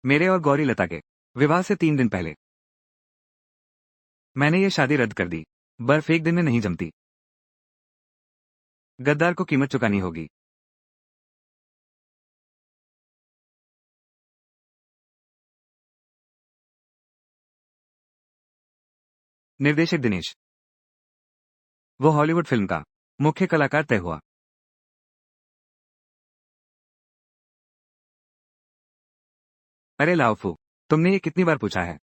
मेरे और गौरी लता के विवाह से 3 दिन पहले मैंने ये शादी रद्द कर दी। बर्फ एक दिन में नहीं जमती। गद्दार को कीमत चुकानी होगी। निर्देशक दिनेश। वो हॉलीवुड फिल्म का मुख्य कलाकार तय हुआ। अरे लाओफू, तुमने ये कितनी बार पूछा है?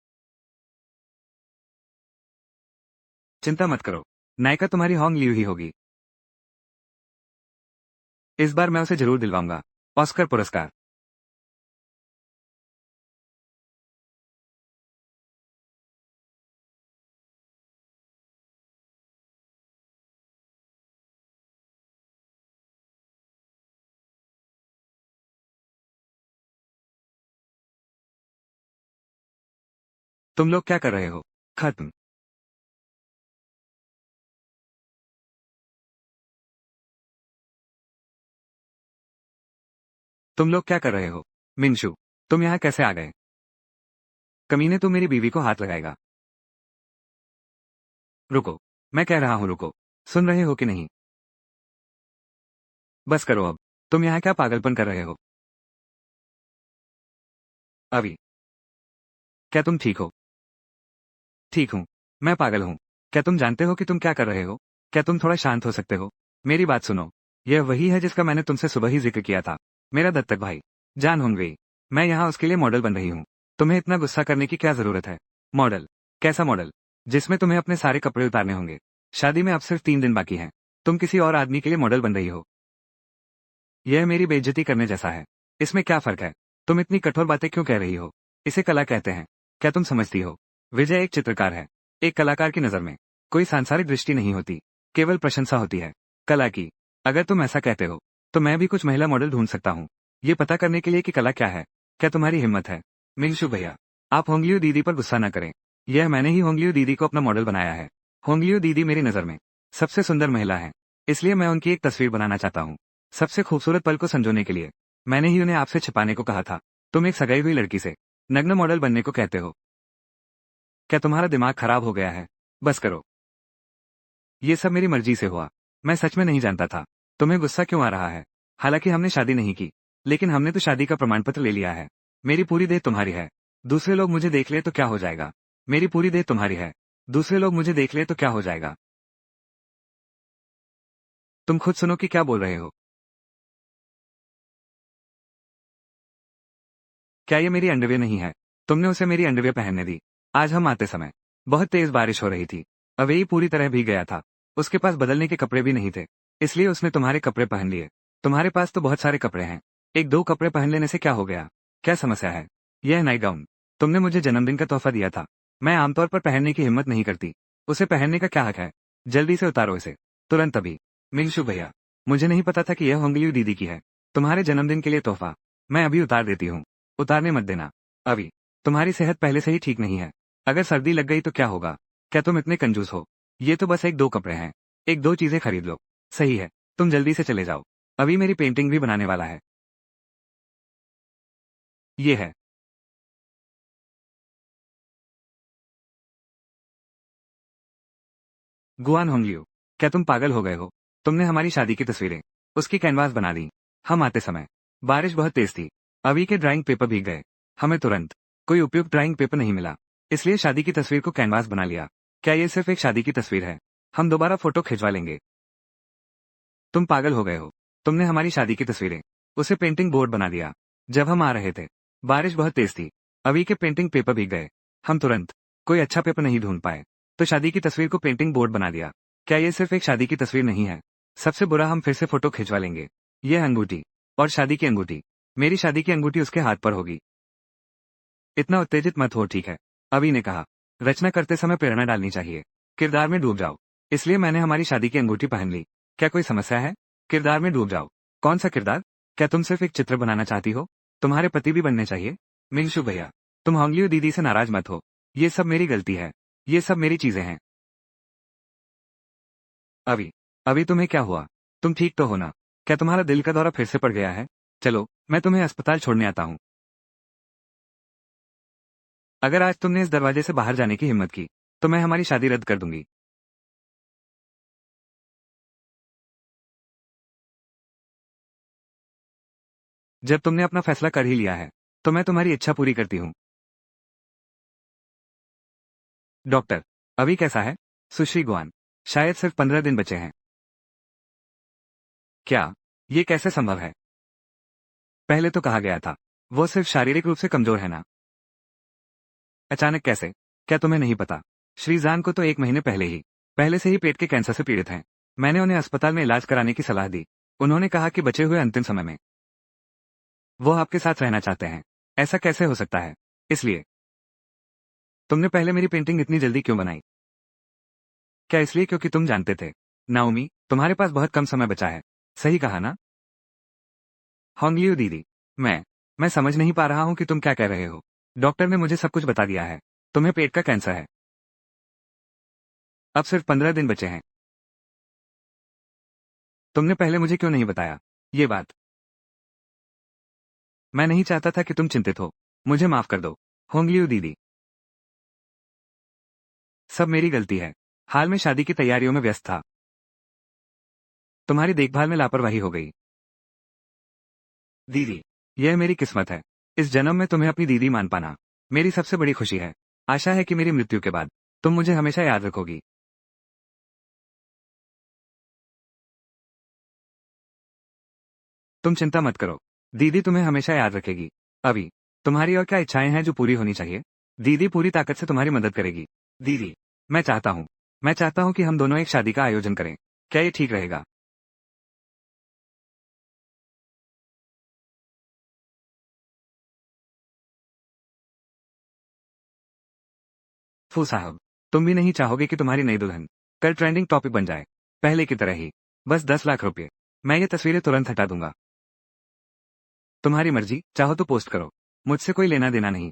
चिंता मत करो, नायिका तुम्हारी होंग लियू ही होगी। इस बार मैं उसे जरूर दिलवाऊंगा ऑस्कर पुरस्कार। तुम लोग क्या कर रहे हो? खत्म। तुम लोग क्या कर रहे हो? मिंशु, तुम यहाँ कैसे आ गए? कमीने, तू मेरी बीवी को हाथ लगाएगा। रुको, मैं कह रहा हूँ रुको। सुन रहे हो कि नहीं? बस करो अब। तुम यहाँ क्या पागलपन कर रहे हो? अभी क्या तुम ठीक हो? ठीक हूँ। मैं पागल हूँ। क्या तुम जानते हो कि तुम क्या कर रहे हो? क्या तुम थोड़ा शांत हो सकते हो? मेरी बात सुनो। यह वही है जिसका मैंने तुमसे सुबह ही जिक्र किया था। मेरा दत्तक भाई, जान होंगवेई। मैं यहाँ उसके लिए मॉडल बन रही हूँ। तुम्हें इतना गुस्सा करने की क्या जरूरत है? मॉडल? कैसा मॉडल? जिसमें तुम्हें अपने सारे कपड़े उतारने होंगे। शादी में अब सिर्फ 3 दिन बाकी हैं। तुम किसी और आदमी के लिए मॉडल बन रही हो। यह मेरी बेइज्जती करने जैसा है। इसमें क्या फर्क है? तुम इतनी कठोर बातें क्यों कह रही हो? इसे कला कहते हैं। क्या तुम समझती हो? विजय एक चित्रकार है। एक कलाकार की नजर में कोई सांसारिक दृष्टि नहीं होती, केवल प्रशंसा होती है कला की। अगर तुम ऐसा कहते हो तो मैं भी कुछ महिला मॉडल ढूंढ सकता हूँ, ये पता करने के लिए कि कला क्या है। क्या तुम्हारी हिम्मत है? मिंगशु भैया, आप होंगलियो दीदी पर गुस्सा न करें। यह मैंने ही होंगलियो दीदी को अपना मॉडल बनाया है। होंगलियो दीदी मेरी नजर में सबसे सुंदर महिला है, इसलिए मैं उनकी एक तस्वीर बनाना चाहता हूँ। सबसे खूबसूरत पल को संजोने के लिए मैंने ही उन्हें आपसे छिपाने को कहा था। तुम एक सगाई हुई लड़की से नग्न मॉडल बनने को कहते हो? क्या तुम्हारा दिमाग खराब हो गया है? बस करो। ये सब मेरी मर्जी से हुआ। मैं सच में नहीं जानता था। तुम्हें गुस्सा क्यों आ रहा है? हालांकि हमने शादी नहीं की, लेकिन हमने तो शादी का प्रमाण पत्र ले लिया है। मेरी पूरी देह तुम्हारी है। दूसरे लोग मुझे देख ले तो क्या हो जाएगा? मेरी पूरी देह तुम्हारी है। दूसरे लोग मुझे देख ले तो क्या हो जाएगा? तुम खुद सुनो कि क्या बोल रहे हो। क्या ये मेरी अंडरवियर नहीं है? तुमने उसे मेरी अंडरवियर पहनने दी। आज हम आते समय बहुत तेज बारिश हो रही थी। अवेई पूरी तरह भीग गया था। उसके पास बदलने के कपड़े भी नहीं थे, इसलिए उसने तुम्हारे कपड़े पहन लिए। तुम्हारे पास तो बहुत सारे कपड़े हैं। एक दो कपड़े पहन लेने से क्या हो गया? क्या समस्या है? यह नाइट गाउन तुमने मुझे जन्मदिन का तोहफा दिया था। मैं आमतौर पर पहनने की हिम्मत नहीं करती। उसे पहनने का क्या हक है? जल्दी से उतारो इसे, तुरंत अभी। मिंगशु भैया, मुझे नहीं पता था कि यह होंगलियू दीदी की है। तुम्हारे जन्मदिन के लिए तोहफा। मैं अभी उतार देती हूँ। उतारने मत देना अभी। तुम्हारी सेहत पहले से ही ठीक नहीं है। अगर सर्दी लग गई तो क्या होगा? क्या तुम इतने कंजूस हो? ये तो बस एक दो कपड़े हैं। एक दो चीजें खरीद लो। सही है, तुम जल्दी से चले जाओ। अभी मेरी पेंटिंग भी बनाने वाला है। ये है। गुआन होंगलियो, क्या तुम पागल हो गए हो? तुमने हमारी शादी की तस्वीरें उसकी कैनवास बना दी। हम आते समय बारिश बहुत तेज थी। अभी के ड्राइंग पेपर भीग गए। हमें तुरंत कोई उपयुक्त ड्राइंग पेपर नहीं मिला, इसलिए शादी की तस्वीर को कैनवास बना लिया। क्या ये सिर्फ एक शादी की तस्वीर है? हम दोबारा फोटो खिंचवा लेंगे। तुम पागल हो गए हो? तुमने हमारी शादी की तस्वीरें उसे पेंटिंग बोर्ड बना दिया। जब हम आ रहे थे बारिश बहुत तेज थी। अभी के पेंटिंग पेपर भीग गए। हम तुरंत कोई अच्छा पेपर नहीं ढूंढ पाए, तो शादी की तस्वीर को पेंटिंग बोर्ड बना दिया। क्या ये सिर्फ एक शादी की तस्वीर नहीं है? सबसे बुरा, हम फिर से फोटो खिंचवा लेंगे। यह अंगूठी और शादी की अंगूठी, मेरी शादी की अंगूठी उसके हाथ पर होगी। इतना उत्तेजित मत हो, ठीक है? अभी ने कहा, रचना करते समय प्रेरणा डालनी चाहिए। किरदार में डूब जाओ। इसलिए मैंने हमारी शादी की अंगूठी पहन ली। क्या कोई समस्या है? किरदार में डूब जाओ। कौन सा किरदार? क्या तुम सिर्फ एक चित्र बनाना चाहती हो? तुम्हारे पति भी बनने चाहिए। मिंगशु भैया, तुम होंगलियो दीदी से नाराज मत हो। ये सब मेरी गलती है। ये सब मेरी चीजें हैं। अभी अभी तुम्हें क्या हुआ? तुम ठीक तो हो ना? क्या तुम्हारा दिल का दौरा फिर से पड़ गया है? चलो, मैं तुम्हें अस्पताल छोड़ने आता हूँ। अगर आज तुमने इस दरवाजे से बाहर जाने की हिम्मत की तो मैं हमारी शादी रद्द कर दूंगी। जब तुमने अपना फैसला कर ही लिया है तो मैं तुम्हारी इच्छा पूरी करती हूँ। डॉक्टर, अभी कैसा है? सुश्री गुआन, शायद सिर्फ 15 दिन बचे हैं। क्या ये कैसे संभव है? पहले तो कहा गया था वो सिर्फ शारीरिक रूप से कमजोर है ना। अचानक कैसे? क्या तुम्हें नहीं पता? श्रीजान को तो 1 महीने पहले से ही पेट के कैंसर से पीड़ित हैं। मैंने उन्हें अस्पताल में इलाज कराने की सलाह दी। उन्होंने कहा कि बचे हुए अंतिम समय में वो आपके साथ रहना चाहते हैं। ऐसा कैसे हो सकता है? इसलिए तुमने पहले मेरी पेंटिंग इतनी जल्दी क्यों बनाई? क्या इसलिए क्योंकि तुम जानते थे नाओमी, तुम्हारे पास बहुत कम समय बचा है। सही कहा ना? होंगलियो दीदी, मैं समझ नहीं पा रहा हूं कि तुम क्या कह रहे हो। डॉक्टर ने मुझे सब कुछ बता दिया है। तुम्हें पेट का कैंसर है। अब सिर्फ 15 दिन बचे हैं। तुमने पहले मुझे क्यों नहीं बताया ये बात? मैं नहीं चाहता था कि तुम चिंतित हो। मुझे माफ कर दो होंगलियो दीदी। सब मेरी गलती है। हाल में शादी की तैयारियों में व्यस्त था। तुम्हारी देखभाल में लापरवाही हो गई। दीदी, यह मेरी किस्मत है। इस जन्म में तुम्हें अपनी दीदी मान पाना मेरी सबसे बड़ी खुशी है। आशा है कि मेरी मृत्यु के बाद तुम मुझे हमेशा याद रखोगी। तुम चिंता मत करो, दीदी तुम्हें हमेशा याद रखेगी। अभी तुम्हारी और क्या इच्छाएं हैं जो पूरी होनी चाहिए? दीदी पूरी ताकत से तुम्हारी मदद करेगी। दीदी, मैं चाहता हूं कि हम दोनों एक शादी का आयोजन करें। क्या ये ठीक रहेगा? फू साहब, तुम भी नहीं चाहोगे कि तुम्हारी नई दुल्हन कल ट्रेंडिंग टॉपिक बन जाए? पहले की तरह ही। बस 10 लाख रुपए। मैं ये तस्वीरें तुरंत हटा दूंगा। तुम्हारी मर्जी, चाहो तो पोस्ट करो। मुझसे कोई लेना देना नहीं।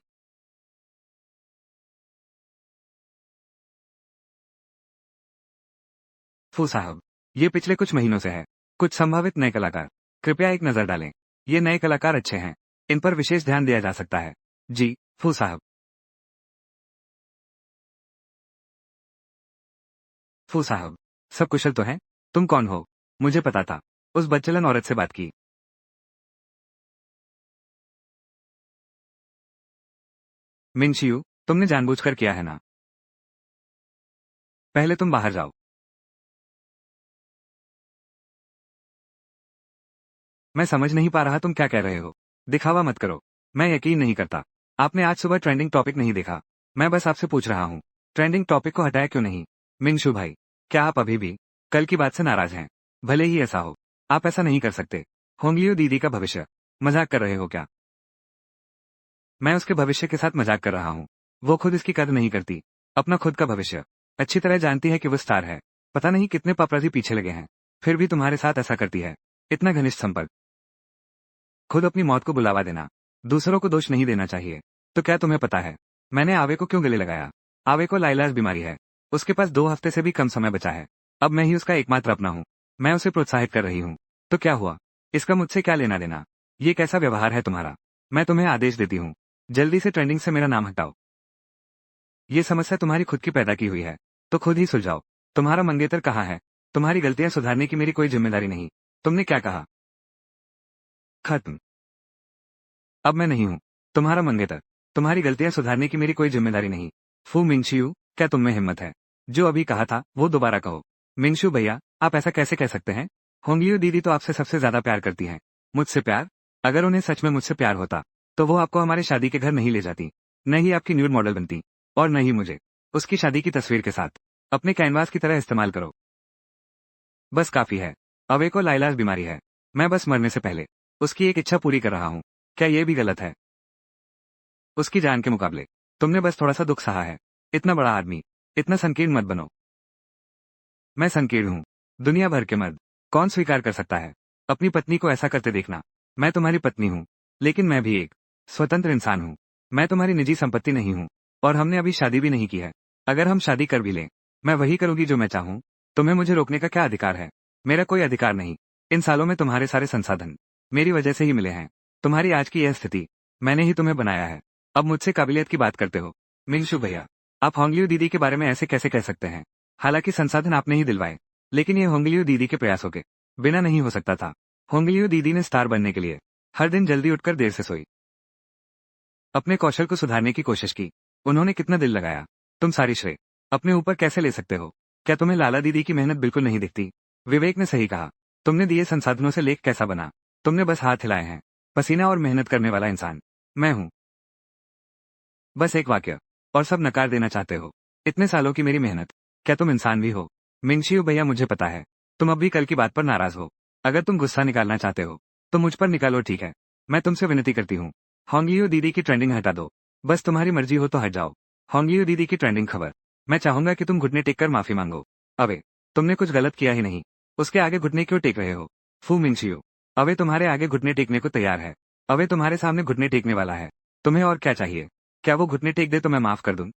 फू साहब, ये पिछले कुछ महीनों से है। कुछ संभावित नए कलाकार, कृपया एक नजर डालें। ये नए कलाकार अच्छे हैं। इन पर विशेष ध्यान दिया जा सकता है। जी, फू साहब। फू साहब, सब कुशल तो हैं? तुम कौन हो? मुझे पता था। उस बच्चलन औरत से बात की। मिनशियू, तुमने जानबूझकर किया है ना? पहले तुम बाहर जाओ। मैं समझ नहीं पा रहा तुम क्या कह रहे हो। दिखावा मत करो। मैं यकीन नहीं करता। आपने आज सुबह ट्रेंडिंग टॉपिक नहीं देखा। मैं बस आपसे पूछ रहा हूँ, ट्रेंडिंग टॉपिक को हटाया क्यों नहीं? मिंगशु भाई, क्या आप अभी भी कल की बात से नाराज हैं? भले ही ऐसा हो, आप ऐसा नहीं कर सकते। होंगलियो दीदी का भविष्य, मजाक कर रहे हो क्या? मैं उसके भविष्य के साथ मजाक कर रहा हूँ। वो खुद इसकी कदर नहीं करती। अपना खुद का भविष्य अच्छी तरह जानती है कि वो स्टार है। पता नहीं कितने पापराजी पीछे लगे हैं, फिर भी तुम्हारे साथ ऐसा करती है। इतना घनिष्ठ संपर्क। खुद अपनी मौत को बुलावा देना। दूसरों को दोष नहीं देना चाहिए। तो क्या तुम्हें पता है मैंने आवे को क्यों गले लगाया? आवे को लाइलाज बीमारी है। उसके पास 2 हफ्ते से भी कम समय बचा है। अब मैं ही उसका एकमात्र अपना हूँ। मैं उसे प्रोत्साहित कर रही हूँ। तो क्या हुआ? इसका मुझसे क्या लेना देना? ये कैसा व्यवहार है तुम्हारा? मैं तुम्हें आदेश देती हूँ, जल्दी से ट्रेंडिंग से मेरा नाम हटाओ। ये समस्या तुम्हारी खुद की पैदा की हुई है, तो खुद ही सुलझाओ। तुम्हारा मंगेतर कहाँ है? तुम्हारी गलतियां सुधारने की मेरी कोई जिम्मेदारी नहीं। तुमने क्या कहा? खत्म। अब मैं नहीं हूँ तुम्हारा मंगेतर। तुम्हारी गलतियां सुधारने की मेरी कोई जिम्मेदारी नहीं। फू मिंगशियू, क्या तुम में हिम्मत है? जो अभी कहा था वो दोबारा कहो। मिंगशु भैया, आप ऐसा कैसे कह सकते हैं? होंगलियो दीदी तो आपसे सबसे ज्यादा प्यार करती हैं। मुझसे प्यार? अगर उन्हें सच में मुझसे प्यार होता तो वो आपको हमारे शादी के घर नहीं ले जाती, न ही आपकी न्यूड मॉडल बनती, और न ही मुझे उसकी शादी की तस्वीर के साथ अपने कैनवास की तरह इस्तेमाल करो। बस काफी है। अवे को लाइलाज बीमारी है। मैं बस मरने से पहले उसकी एक इच्छा पूरी कर रहा हूँ। क्या ये भी गलत है? उसकी जान के मुकाबले तुमने बस थोड़ा सा दुख सहा है। इतना बड़ा आदमी, इतना संकीर्ण मत बनो। मैं संकीर्ण हूँ। दुनिया भर के मर्द कौन स्वीकार कर सकता है अपनी पत्नी को ऐसा करते देखना? मैं तुम्हारी पत्नी हूँ, लेकिन मैं भी एक स्वतंत्र इंसान हूँ। मैं तुम्हारी निजी संपत्ति नहीं हूँ, और हमने अभी शादी भी नहीं की है। अगर हम शादी कर भी लें, मैं वही करूंगी जो मैं चाहूँ। तुम्हें मुझे रोकने का क्या अधिकार है? मेरा कोई अधिकार नहीं। इन सालों में तुम्हारे सारे संसाधन मेरी वजह से ही मिले हैं। तुम्हारी आज की यह स्थिति मैंने ही तुम्हें बनाया है। अब मुझसे काबिलियत की बात करते हो? मिंगशु भैया, आप होंगलियो दीदी के बारे में ऐसे कैसे कह सकते हैं? हालांकि संसाधन आपने ही दिलवाए, लेकिन ये होंगलियो दीदी के प्रयासों के बिना नहीं हो सकता था। होंगलियो दीदी ने स्टार बनने के लिए हर दिन जल्दी उठकर देर से सोई, अपने कौशल को सुधारने की कोशिश की। उन्होंने कितना दिल लगाया। तुम सारी श्रेय अपने ऊपर कैसे ले सकते हो? क्या तुम्हें लाला दीदी की मेहनत बिल्कुल नहीं दिखती? विवेक ने सही कहा। तुमने दिए संसाधनों से लेख कैसा बना? तुमने बस हाथ हिलाए हैं। पसीना और मेहनत करने वाला इंसान मैं हूं। बस एक वाक्य और सब नकार देना चाहते हो। इतने सालों की मेरी मेहनत, क्या तुम इंसान भी हो? मिंगशियू भैया, मुझे पता है तुम अब भी कल की बात पर नाराज हो। अगर तुम गुस्सा निकालना चाहते हो तो मुझ पर निकालो, ठीक है। मैं तुमसे विनती करती हूँ, होंगलियो दीदी की ट्रेंडिंग हटा दो। बस तुम्हारी मर्जी हो तो हट जाओ। होंगलियो दीदी की ट्रेंडिंग खबर। मैं चाहूंगा कि तुम घुटने टेक कर माफी मांगो। अबे, तुमने कुछ गलत किया ही नहीं, उसके आगे घुटने क्यों टेक रहे हो? फू मिंगशियू, अबे तुम्हारे आगे घुटने टेकने को तैयार है। अबे तुम्हारे सामने घुटने टेकने वाला है। तुम्हें और क्या चाहिए? क्या वो घुटने टेक दे तो मैं माफ कर दूं?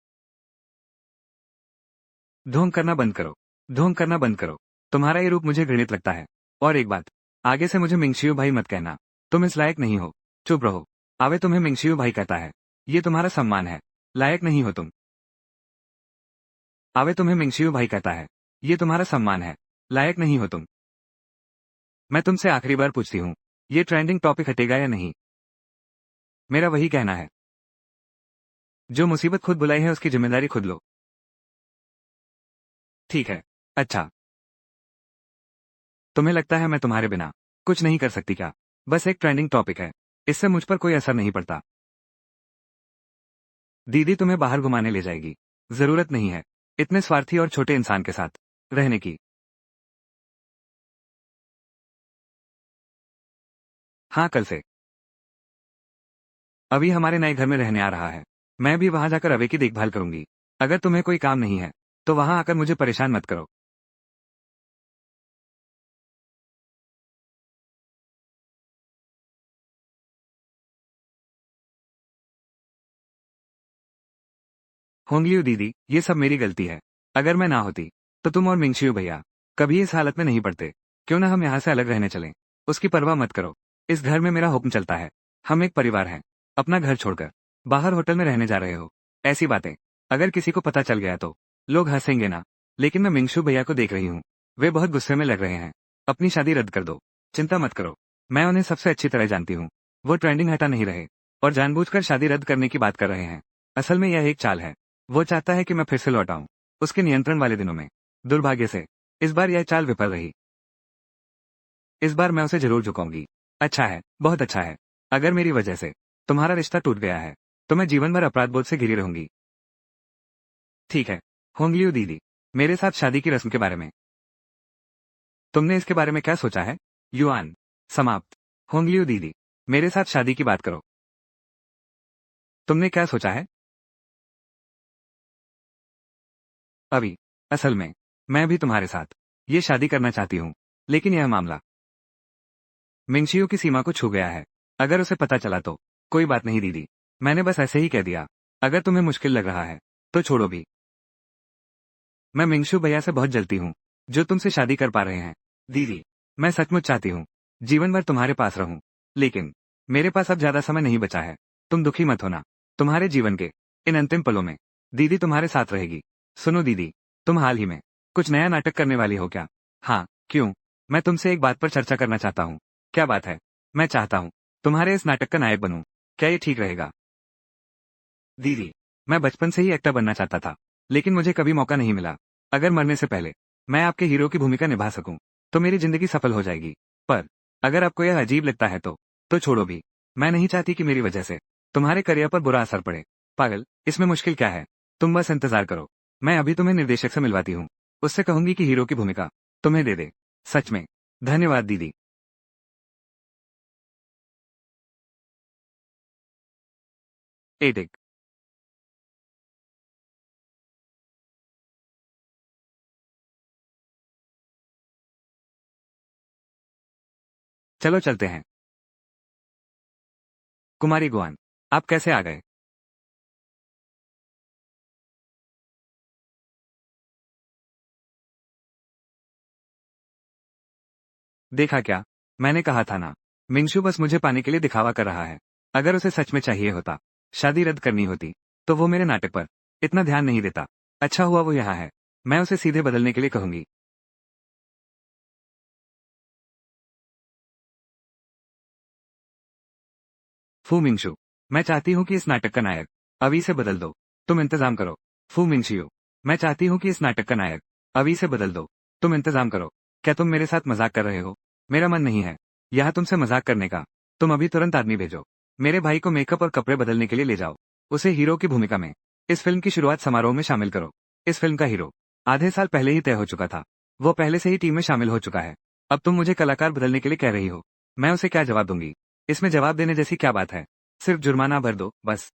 ढोंग करना बंद करो। ढोंग करना बंद करो। तुम्हारा ये रूप मुझे घृणित लगता है। और एक बात, आगे से मुझे मिंगशियू भाई मत कहना। तुम इस लायक नहीं हो। चुप रहो। आवे तुम्हें मिंगशियू भाई कहता है, ये तुम्हारा सम्मान है। लायक नहीं हो तुम। आवे तुम्हें मिंगशियू भाई कहता है, ये तुम्हारा सम्मान है। लायक नहीं हो तुम। मैं तुमसे आखिरी बार पूछती हूँ, ये ट्रेंडिंग टॉपिक हटेगा या नहीं? मेरा वही कहना है। जो मुसीबत खुद बुलाई है उसकी जिम्मेदारी खुद लो। ठीक है। अच्छा, तुम्हें लगता है मैं तुम्हारे बिना कुछ नहीं कर सकती क्या? बस एक ट्रेंडिंग टॉपिक है, इससे मुझ पर कोई असर नहीं पड़ता। दीदी तुम्हें बाहर घुमाने ले जाएगी। जरूरत नहीं है इतने स्वार्थी और छोटे इंसान के साथ रहने की। हाँ, कल से अभी हमारे नए घर में रहने आ रहा है। मैं भी वहां जाकर अवे की देखभाल करूंगी। अगर तुम्हें कोई काम नहीं है तो वहां आकर मुझे परेशान मत करो। होंगलियो दीदी, ये सब मेरी गलती है। अगर मैं ना होती तो तुम और मिंगशियू भैया कभी इस हालत में नहीं पड़ते। क्यों ना हम यहाँ से अलग रहने चलें? उसकी परवाह मत करो। इस घर में मेरा हुक्म चलता है। हम एक परिवार हैं। अपना घर छोड़कर बाहर होटल में रहने जा रहे हो? ऐसी बातें अगर किसी को पता चल गया तो लोग हंसेंगे ना। लेकिन मैं मिंगशू भैया को देख रही हूँ, वे बहुत गुस्से में लग रहे हैं। अपनी शादी रद्द कर दो। चिंता मत करो, मैं उन्हें सबसे अच्छी तरह जानती हूँ। वो ट्रेंडिंग हटा नहीं रहे और जानबूझकर शादी रद्द करने की बात कर रहे हैं। असल में यह एक चाल है। वो चाहता है कि मैं फिर से लौट आऊं उसके नियंत्रण वाले दिनों में। दुर्भाग्य से इस बार यह चाल विफल रही। इस बार मैं उसे जरूर झुकाऊंगी। अच्छा है, बहुत अच्छा है। अगर मेरी वजह से तुम्हारा रिश्ता टूट गया है तो मैं जीवन भर अपराध बोध से घिरी रहूंगी। ठीक है। होंगलियो दीदी, मेरे साथ शादी की रस्म के बारे में तुमने इसके बारे में क्या सोचा है? युआन समाप्त। होंगलियो दीदी, मेरे साथ शादी की बात करो। तुमने क्या सोचा है? अभी असल में मैं भी तुम्हारे साथ ये शादी करना चाहती हूँ, लेकिन यह मामला मिंगशियो की सीमा को छू गया है। अगर उसे पता चला तो कोई बात नहीं दीदी, मैंने बस ऐसे ही कह दिया। अगर तुम्हें मुश्किल लग रहा है तो छोड़ो भी। मैं मिंगशु भैया से बहुत जलती हूँ जो तुमसे शादी कर पा रहे हैं। दीदी, मैं सचमुच चाहती हूँ जीवन भर तुम्हारे पास रहूं, लेकिन मेरे पास अब ज्यादा समय नहीं बचा है। तुम दुखी मत होना। तुम्हारे जीवन के इन अंतिम पलों में दीदी तुम्हारे साथ रहेगी। सुनो दीदी, तुम हाल ही में कुछ नया नाटक करने वाली हो क्या? हाँ, क्यों? मैं तुमसे एक बात पर चर्चा करना चाहता हूँ। क्या बात है? मैं चाहता हूँ तुम्हारे इस नाटक का नायक बनूं। क्या ये ठीक रहेगा? दीदी, मैं बचपन से ही एक्टर बनना चाहता था, लेकिन मुझे कभी मौका नहीं मिला। अगर मरने से पहले मैं आपके हीरो की भूमिका निभा सकूं, तो मेरी जिंदगी सफल हो जाएगी। पर अगर आपको यह अजीब लगता है तो छोड़ो भी। मैं नहीं चाहती कि मेरी वजह से तुम्हारे करियर पर बुरा असर पड़े। पागल, इसमें मुश्किल क्या है? तुम बस इंतजार करो। मैं अभी तुम्हें निर्देशक से मिलवाती हूँ। उससे कहूंगी कि हीरो की भूमिका तुम्हें दे दे। सच में धन्यवाद दीदी। एटिक, चलो चलते हैं। कुमारी गुआन, आप कैसे आ गए? देखा क्या? मैंने कहा था ना। मिंगशु बस मुझे पाने के लिए दिखावा कर रहा है। अगर उसे सच में चाहिए होता, शादी रद्द करनी होती, तो वो मेरे नाटक पर इतना ध्यान नहीं देता। अच्छा हुआ वो यहाँ है। मैं उसे सीधे बदलने के लिए कहूंगी। फू मिंगशु, मैं चाहती हूँ कि इस नाटक का नायक अभी से बदल दो। तुम इंतजाम करो। फू मिंगशियो, मैं चाहती हूँ कि इस नाटक का नायक अभी से बदल दो। तुम इंतजाम करो। क्या तुम मेरे साथ मजाक कर रहे हो? मेरा मन नहीं है यहाँ तुमसे मजाक करने का। तुम अभी तुरंत आदमी भेजो। मेरे भाई को मेकअप और कपड़े बदलने के लिए ले जाओ। उसे हीरो की भूमिका में इस फिल्म की शुरुआत समारोह में शामिल करो। इस फिल्म का हीरो आधे साल पहले ही तय हो चुका था। वो पहले से ही टीम में शामिल हो चुका है। अब तुम मुझे कलाकार बदलने के लिए कह रही हो। मैं उसे क्या जवाब दूंगी? इसमें जवाब देने जैसी क्या बात है? सिर्फ जुर्माना भर दो बस।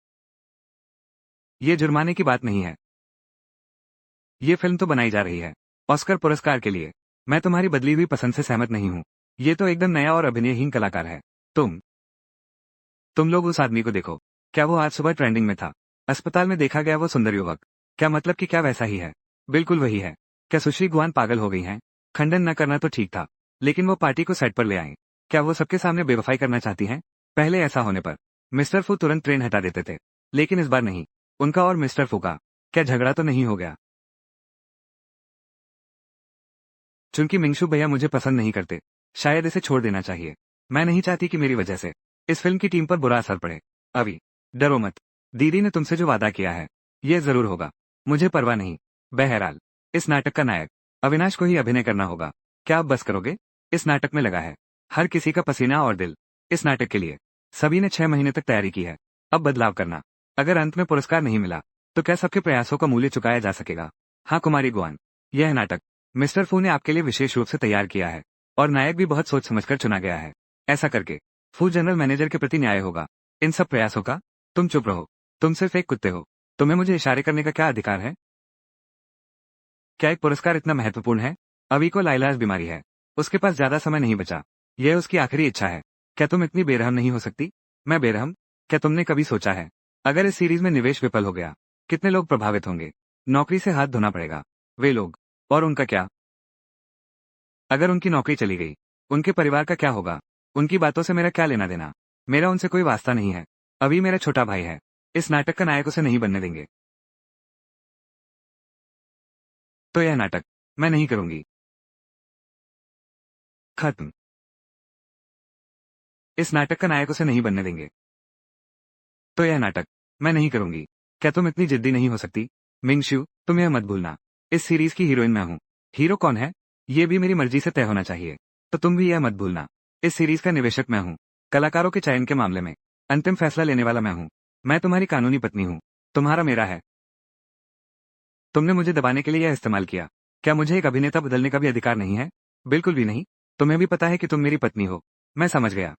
ये जुर्माने की बात नहीं है। ये फिल्म तो बनाई जा रही है ऑस्कर पुरस्कार के लिए। मैं तुम्हारी बदली हुई पसंद से सहमत नहीं हूँ। ये तो एकदम नया और अभिनयहीन कलाकार है। तुम लोग उस आदमी को देखो। क्या वो आज सुबह ट्रेंडिंग में था? अस्पताल में देखा गया वो सुंदर युवक। क्या मतलब कि क्या वैसा ही है? बिल्कुल वही है। क्या सुश्री गुआन पागल हो गई हैं? खंडन न करना तो ठीक था, लेकिन वो पार्टी को सेट पर ले आई। क्या वो सबके सामने बेवफाई करना चाहती हैं? पहले ऐसा होने पर मिस्टर फू तुरंत ट्रेन हटा देते थे, लेकिन इस बार नहीं। उनका और मिस्टर फू का क्या झगड़ा तो नहीं हो गया? चूंकि मिंगशु भैया मुझे पसंद नहीं करते, शायद इसे छोड़ देना चाहिए। मैं नहीं चाहती कि मेरी वजह से इस फिल्म की टीम पर बुरा असर पड़े। अभी डरो मत। दीदी ने तुमसे जो वादा किया है यह जरूर होगा। मुझे परवाह नहीं। बहरहाल इस नाटक का नायक अविनाश को ही अभिनय करना होगा। क्या आप बस करोगे? इस नाटक में लगा है हर किसी का पसीना और दिल। इस नाटक के लिए सभी ने 6 महीने तक तैयारी की है। अब बदलाव करना। अगर अंत में पुरस्कार नहीं मिला तो क्या सबके प्रयासों का मूल्य चुकाया जा सकेगा? हाँ कुमारी गुआन, यह नाटक मिस्टर फू ने आपके लिए विशेष रूप से तैयार किया है, और नायक भी बहुत सोच समझकर चुना गया है। ऐसा करके फू जनरल मैनेजर के प्रति न्याय होगा इन सब प्रयासों का। तुम चुप रहो। तुम सिर्फ एक कुत्ते हो। तुम्हें मुझे इशारे करने का क्या अधिकार है? क्या एक पुरस्कार इतना महत्वपूर्ण है? अभी को लाइलाज बीमारी है। उसके पास ज्यादा समय नहीं बचा। यह उसकी आखिरी इच्छा है। क्या तुम इतनी बेरहम नहीं हो सकती? मैं बेरहम? क्या तुमने कभी सोचा है अगर इस सीरीज में निवेश विफल हो गया कितने लोग प्रभावित होंगे? नौकरी से हाथ धोना पड़ेगा। वे लोग। और उनका क्या? अगर उनकी नौकरी चली गई उनके परिवार का क्या होगा? उनकी बातों से मेरा क्या लेना देना? मेरा उनसे कोई वास्ता नहीं है। अभी मेरा छोटा भाई है। इस नाटक का नायक उसे नहीं बनने देंगे। तो यह नाटक मैं नहीं करूंगी। खत्म। इस नाटक का नायक उसे नहीं बनने देंगे। तो यह नाटक मैं नहीं करूंगी। क्या तुम इतनी जिद्दी नहीं हो सकती? मिंगशु, तुम यह मत भूलना इस सीरीज की हीरोइन मैं हूँ। हीरो कौन है ये भी मेरी मर्जी से तय होना चाहिए। तो तुम भी यह मत भूलना इस सीरीज का निवेशक मैं हूँ। कलाकारों के चयन के मामले में अंतिम फैसला लेने वाला मैं हूँ। मैं तुम्हारी कानूनी पत्नी हूँ। तुम्हारा मेरा है। तुमने मुझे दबाने के लिए यह इस्तेमाल किया। क्या मुझे एक अभिनेता बदलने का भी अधिकार नहीं है? बिल्कुल भी नहीं। तुम्हें भी पता है कि तुम मेरी पत्नी हो। मैं समझ गया।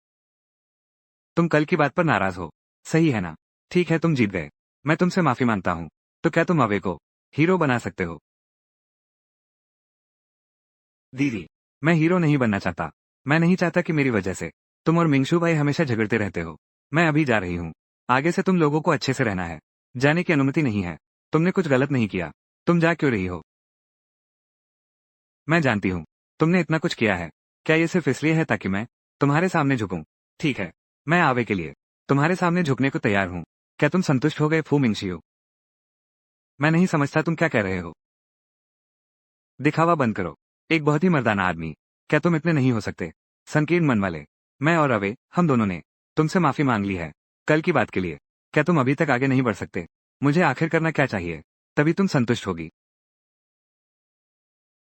तुम कल की बात पर नाराज हो, सही है ना? ठीक है, तुम जीत गए। मैं तुमसे माफी मांगता हूँ। तो क्या तुम अवे को हीरो बना सकते हो? दीदी, मैं हीरो नहीं बनना चाहता। मैं नहीं चाहता कि मेरी वजह से तुम और मिंगशू भाई हमेशा झगड़ते रहते हो। मैं अभी जा रही हूँ। आगे से तुम लोगों को अच्छे से रहना है। जाने की अनुमति नहीं है। तुमने कुछ गलत नहीं किया। तुम जा क्यों रही हो? मैं जानती हूँ तुमने इतना कुछ किया है। क्या ये सिर्फ इसलिए है ताकि मैं तुम्हारे सामने झुकूं? ठीक है, मैं आवे के लिए तुम्हारे सामने झुकने को तैयार हूँ। क्या तुम संतुष्ट हो गए फू मिंगशियो? मैं नहीं समझता तुम क्या कह रहे हो। दिखावा बंद करो। एक बहुत ही मर्दाना आदमी। क्या तुम इतने नहीं हो सकते? संकीर्ण मन वाले। मैं और अवे, हम दोनों ने तुमसे माफी मांग ली है कल की बात के लिए। क्या तुम अभी तक आगे नहीं बढ़ सकते? मुझे आखिर करना क्या चाहिए तभी तुम संतुष्ट होगी?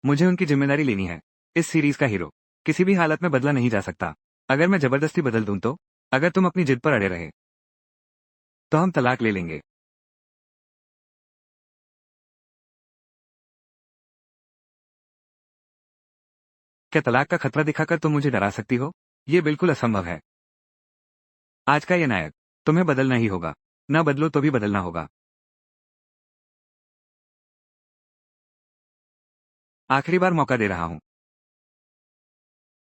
मुझे उनकी जिम्मेदारी लेनी है। इस सीरीज का हीरो किसी भी हालत में बदला नहीं जा सकता। अगर मैं जबरदस्ती बदल दूं तो? अगर तुम अपनी जिद पर अड़े रहे तो हम तलाक ले लेंगे। क्या तलाक का खतरा दिखाकर तुम मुझे डरा सकती हो? ये बिल्कुल असंभव है। आज का ये नायक तुम्हें बदलना ही होगा। न बदलो तो भी बदलना होगा। आखिरी बार मौका दे रहा हूं।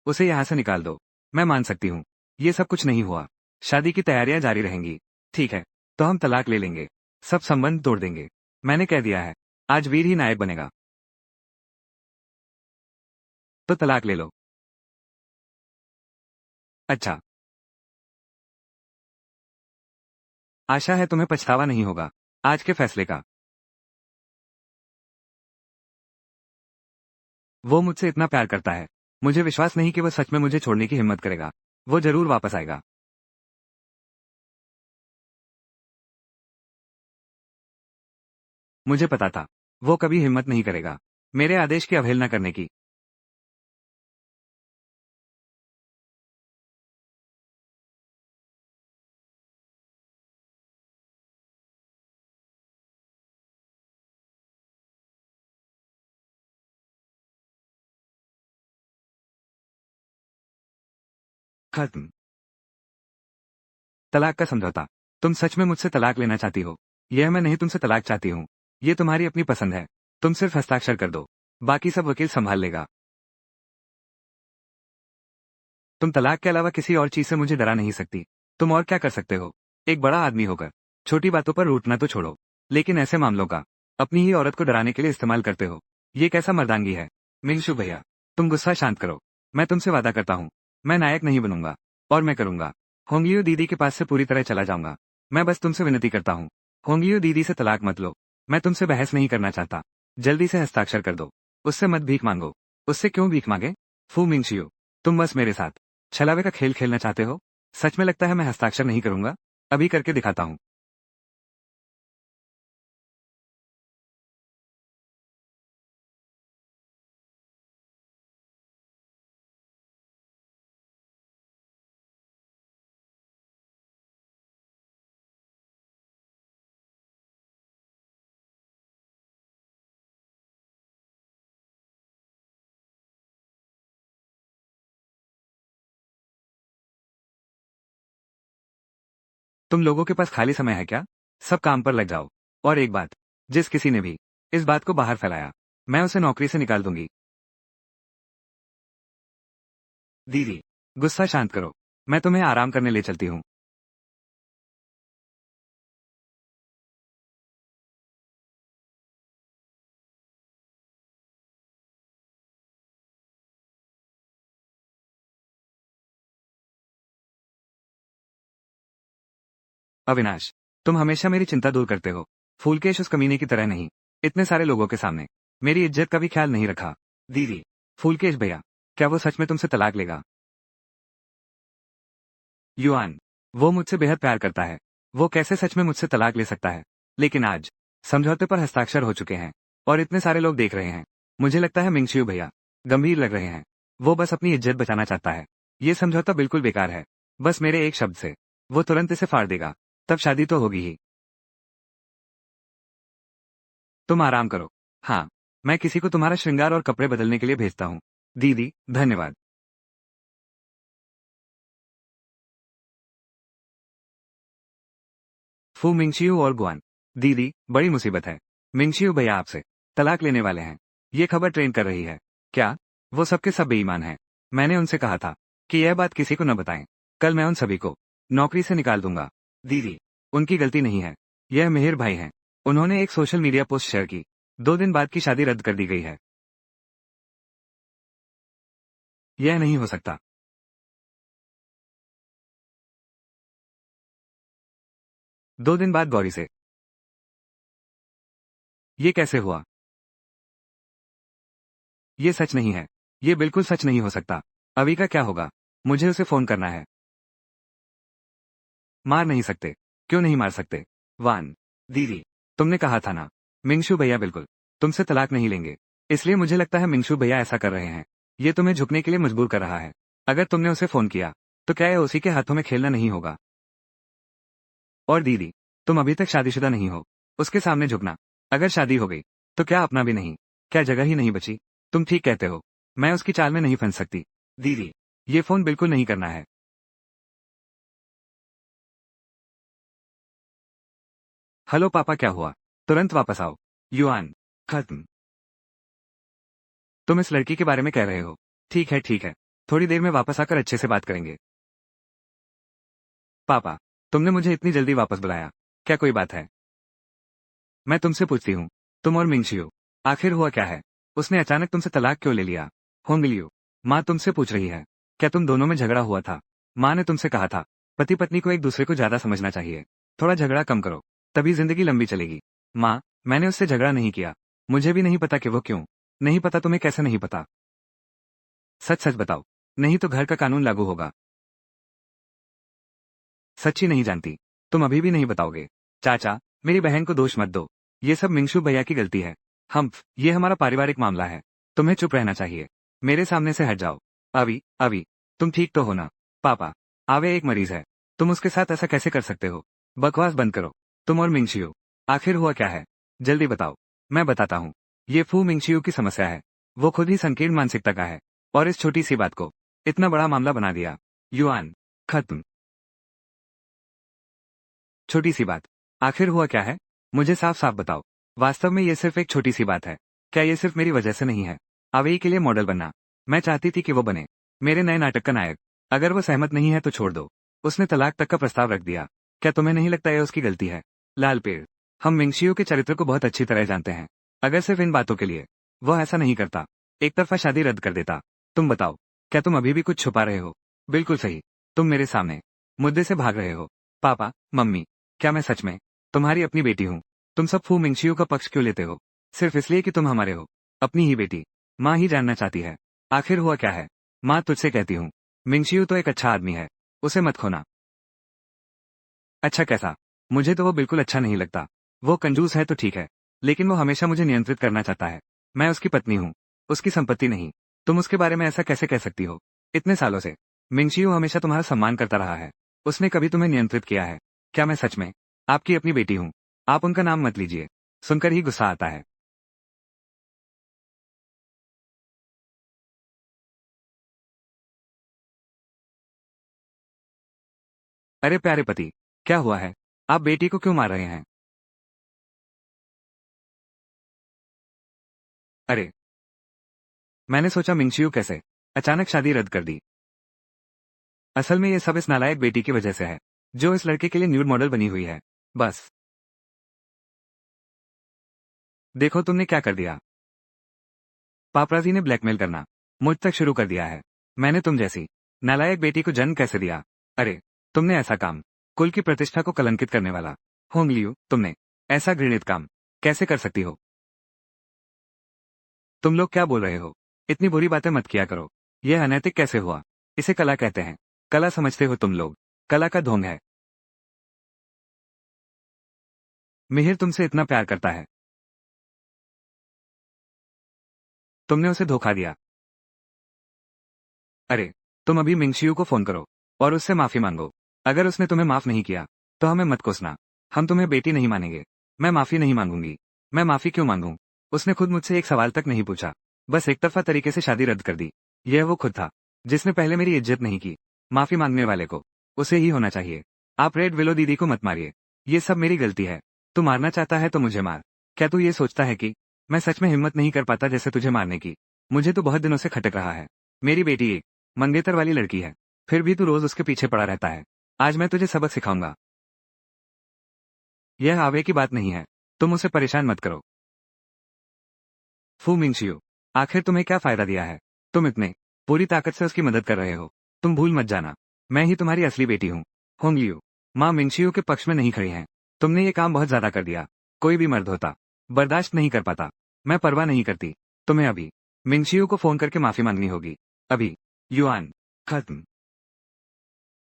उसे यहां से निकाल दो। मैं मान सकती हूँ ये सब कुछ नहीं हुआ। शादी की तैयारियां जारी रहेंगी। ठीक है, तो हम तलाक ले लेंगे। सब संबंध तोड़ देंगे। मैंने कह दिया है आज वीर ही नायक बनेगा। तो तलाक ले लो। अच्छा, आशा है तुम्हें पछतावा नहीं होगा आज के फैसले का। वो मुझसे इतना प्यार करता है। मुझे विश्वास नहीं कि वो सच में मुझे छोड़ने की हिम्मत करेगा। वो जरूर वापस आएगा। मुझे पता था। वो कभी हिम्मत नहीं करेगा मेरे आदेश की अवहेलना करने की। खत्म। तलाक का समझौता। तुम सच में मुझसे तलाक लेना चाहती हो? यह मैं नहीं तुमसे तलाक चाहती हूँ। ये तुम्हारी अपनी पसंद है। तुम सिर्फ हस्ताक्षर कर दो। बाकी सब वकील संभाल लेगा। तुम तलाक के अलावा किसी और चीज से मुझे डरा नहीं सकती। तुम और क्या कर सकते हो? एक बड़ा आदमी होकर छोटी बातों पर रूठना तो छोड़ो, लेकिन ऐसे मामलों का अपनी ही औरत को डराने के लिए इस्तेमाल करते हो। ये कैसा मर्दानगी है? मिंगशु भैया, तुम गुस्सा शांत करो। मैं तुमसे वादा करता हूँ, मैं नायक नहीं बनूंगा। और मैं करूंगा। होंगलियो दीदी के पास से पूरी तरह चला जाऊंगा। मैं बस तुमसे विनती करता हूँ, होंगलियो दीदी से तलाक मत लो। मैं तुमसे बहस नहीं करना चाहता। जल्दी से हस्ताक्षर कर दो। उससे मत भीख मांगो। उससे क्यों भीख मांगे? फू मिंगशियो, तुम बस मेरे साथ छलावे का खेल खेलना चाहते हो? सच में लगता है मैं हस्ताक्षर नहीं करूंगा? अभी करके दिखाता हूँ। तुम लोगों के पास खाली समय है क्या? सब काम पर लग जाओ। और एक बात, जिस किसी ने भी इस बात को बाहर फैलाया, मैं उसे नौकरी से निकाल दूंगी। दीदी, गुस्सा शांत करो। मैं तुम्हें आराम करने ले चलती हूँ। अविनाश, तुम हमेशा मेरी चिंता दूर करते हो। फूलकेश उस कमीने की तरह नहीं। इतने सारे लोगों के सामने मेरी इज्जत का भी ख्याल नहीं रखा। दीदी, फूलकेश भैया, क्या वो सच में तुमसे तलाक लेगा? युआन, वो मुझसे बेहद प्यार करता है। वो कैसे सच में मुझसे तलाक ले सकता है? लेकिन आज समझौते पर हस्ताक्षर हो चुके हैं और इतने सारे लोग देख रहे हैं। मुझे लगता है मिंगशियू भैया गंभीर लग रहे हैं। वो बस अपनी इज्जत बचाना चाहता है। ये समझौता बिल्कुल बेकार है। बस मेरे एक शब्द से वो तुरंत इसे फाड़ देगा। तब शादी तो होगी ही। तुम आराम करो। हाँ, मैं किसी को तुम्हारा श्रृंगार और कपड़े बदलने के लिए भेजता हूँ। दीदी, धन्यवाद। फू मिंगशियू और गुआन। दीदी, बड़ी मुसीबत है। मिंगशियू भैया आपसे तलाक लेने वाले हैं। ये खबर ट्रेन कर रही है। क्या? वो सबके सब बेईमान हैं। मैंने उनसे कहा था कि यह बात किसी को न बताएं। कल मैं उन सभी को नौकरी से निकाल दूंगा। दीदी, उनकी गलती नहीं है। यह मेहर भाई हैं। उन्होंने एक सोशल मीडिया पोस्ट शेयर की। 2 दिन बाद की शादी रद्द कर दी गई है। यह नहीं हो सकता। 2 दिन बाद गौरी से? ये कैसे हुआ? ये सच नहीं है। ये बिल्कुल सच नहीं हो सकता। अभी का क्या होगा? मुझे उसे फोन करना है। मार नहीं सकते। क्यों नहीं मार सकते? वान, दीदी, तुमने कहा था ना, मिंगशु भैया बिल्कुल तुमसे तलाक नहीं लेंगे। इसलिए मुझे लगता है मिंगशु भैया ऐसा कर रहे हैं। ये तुम्हें झुकने के लिए मजबूर कर रहा है। अगर तुमने उसे फोन किया तो क्या यह उसी के हाथों में खेलना नहीं होगा? और दीदी, तुम अभी तक शादीशुदा नहीं हो। उसके सामने झुकना। अगर शादी हो गई तो क्या अपना भी नहीं? क्या जगह ही नहीं बची? तुम ठीक कहते हो। मैं उसकी चाल में नहीं फंस सकती। दीदी, ये फोन बिल्कुल नहीं करना है। हेलो पापा, क्या हुआ? तुरंत वापस आओ। युआन, खत्म। तुम इस लड़की के बारे में कह रहे हो? ठीक है ठीक है। थोड़ी देर में वापस आकर अच्छे से बात करेंगे। पापा, तुमने मुझे इतनी जल्दी वापस बुलाया। क्या कोई बात है? मैं तुमसे पूछती हूँ, तुम और मिंगशियो, आखिर हुआ क्या है? उसने अचानक तुमसे तलाक क्यों ले लिया? होंगलियो, माँ तुमसे पूछ रही है। क्या तुम दोनों में झगड़ा हुआ था? माँ ने तुमसे कहा था, पति पत्नी को एक दूसरे को ज्यादा समझना चाहिए। थोड़ा झगड़ा कम करो, तभी जिंदगी लंबी चलेगी। माँ, मैंने उससे झगड़ा नहीं किया। मुझे भी नहीं पता कि वो क्यों नहीं पता तुम्हें? कैसे नहीं पता? सच सच बताओ, नहीं तो घर का कानून लागू होगा। सच्ची नहीं जानती? तुम अभी भी नहीं बताओगे? चाचा, मेरी बहन को दोष मत दो। ये सब मिंगशू भैया की गलती है। ये हमारा पारिवारिक मामला है। तुम्हें चुप रहना चाहिए। मेरे सामने से हट जाओ। अभी अभी तुम ठीक तो हो ना? पापा, आवे एक मरीज है। तुम उसके साथ ऐसा कैसे कर सकते हो? बकवास बंद करो। तुम और मिंगशियो, आखिर हुआ क्या है? जल्दी बताओ। मैं बताता हूँ। ये फू मिंगशियो की समस्या है। वो खुद ही संकीर्ण मानसिकता का है और इस छोटी सी बात को इतना बड़ा मामला बना दिया। युआन, खत्म। छोटी सी बात, आखिर हुआ क्या है? मुझे साफ साफ बताओ। वास्तव में ये सिर्फ एक छोटी सी बात है। क्या ये सिर्फ मेरी वजह से नहीं है? अवेई के लिए मॉडल बनना मैं चाहती थी कि वो बने मेरे नए नाटक का नायक। अगर वो सहमत नहीं है तो छोड़ दो। उसने तलाक तक का प्रस्ताव रख दिया। क्या तुम्हें नहीं लगता यह उसकी गलती है? लाल पेड़, हम मिंगशियो के चरित्र को बहुत अच्छी तरह जानते हैं। अगर सिर्फ इन बातों के लिए वो ऐसा नहीं करता, एक तरफा शादी रद्द कर देता। तुम बताओ, क्या तुम अभी भी कुछ छुपा रहे हो? बिल्कुल सही, तुम मेरे सामने मुद्दे से भाग रहे हो। पापा, मम्मी, क्या मैं सच में तुम्हारी अपनी बेटी हूँ? तुम सब फू मिंगशियो का पक्ष क्यों लेते हो? सिर्फ इसलिए कि तुम हमारे हो? अपनी ही बेटी माँ ही जानना चाहती है। आखिर हुआ क्या है? माँ, तुझसे कहती हूँ, मिंगशियो तो एक अच्छा आदमी है। उसे मत खोना। अच्छा कैसा? मुझे तो वो बिल्कुल अच्छा नहीं लगता। वो कंजूस है तो ठीक है, लेकिन वो हमेशा मुझे नियंत्रित करना चाहता है। मैं उसकी पत्नी हूँ, उसकी संपत्ति नहीं। तुम उसके बारे में ऐसा कैसे कह सकती हो? इतने सालों से मिंगशियो हमेशा तुम्हारा सम्मान करता रहा है। उसने कभी तुम्हें नियंत्रित किया है? क्या मैं सच में आपकी अपनी बेटी हूँ? आप उनका नाम मत लीजिए, सुनकर ही गुस्सा आता है। अरे प्यारे पति, क्या हुआ है? आप बेटी को क्यों मार रहे हैं? अरे, मैंने सोचा मिंगशियो कैसे अचानक शादी रद्द कर दी। असल में ये सब इस नालायक बेटी की वजह से है, जो इस लड़के के लिए न्यूड मॉडल बनी हुई है। बस देखो तुमने क्या कर दिया। पापराजी ने ब्लैकमेल करना मुझ तक शुरू कर दिया है। मैंने तुम जैसी नालायक बेटी को जन्म कैसे दिया? अरे, तुमने ऐसा काम, कुल की प्रतिष्ठा को कलंकित करने वाला। होंग लियू, तुमने ऐसा घृणित काम कैसे कर सकती हो? तुम लोग क्या बोल रहे हो? इतनी बुरी बातें मत किया करो। यह अनैतिक कैसे हुआ? इसे कला कहते हैं। कला समझते हो तुम लोग? कला का ढोंग है। मिहिर तुमसे इतना प्यार करता है, तुमने उसे धोखा दिया। अरे, तुम अभी मिंगशियू को फोन करो और उससे माफी मांगो। अगर उसने तुम्हें माफ नहीं किया तो हमें मत कोसना। हम तुम्हें बेटी नहीं मानेंगे। मैं माफी नहीं मांगूंगी। मैं माफी क्यों मांगूं? उसने खुद मुझसे एक सवाल तक नहीं पूछा, बस एक तरफा तरीके से शादी रद्द कर दी। यह वो खुद था जिसने पहले मेरी इज्जत नहीं की। माफी मांगने वाले को उसे ही होना चाहिए। आप रेड विलो दीदी को मत मारिए। ये सब मेरी गलती है। तू मारना चाहता है तो मुझे मार। क्या तू ये सोचता है कि मैं सच में हिम्मत नहीं कर पाता जैसे तुझे मारने की? मुझे तो बहुत दिनों से खटक रहा है। मेरी बेटी एक मंगेतर वाली लड़की है, फिर भी तू रोज उसके पीछे पड़ा रहता है। आज मैं तुझे सबक सिखाऊंगा। यह आवे की बात नहीं है, तुम उसे परेशान मत करो। फू मिंगशियो, आखिर तुम्हें क्या फायदा दिया है? तुम इतने पूरी ताकत से उसकी मदद कर रहे हो। तुम भूल मत जाना, मैं ही तुम्हारी असली बेटी हूँ। होंगलियो, माँ मिंगशियो के पक्ष में नहीं खड़ी हैं। तुमने ये काम बहुत ज्यादा कर दिया। कोई भी मर्द होता बर्दाश्त नहीं कर पाता। मैं परवाह नहीं करती। तुम्हें अभी मिंगशियो को फोन करके माफी मांगनी होगी। अभी। युआन, खत्म।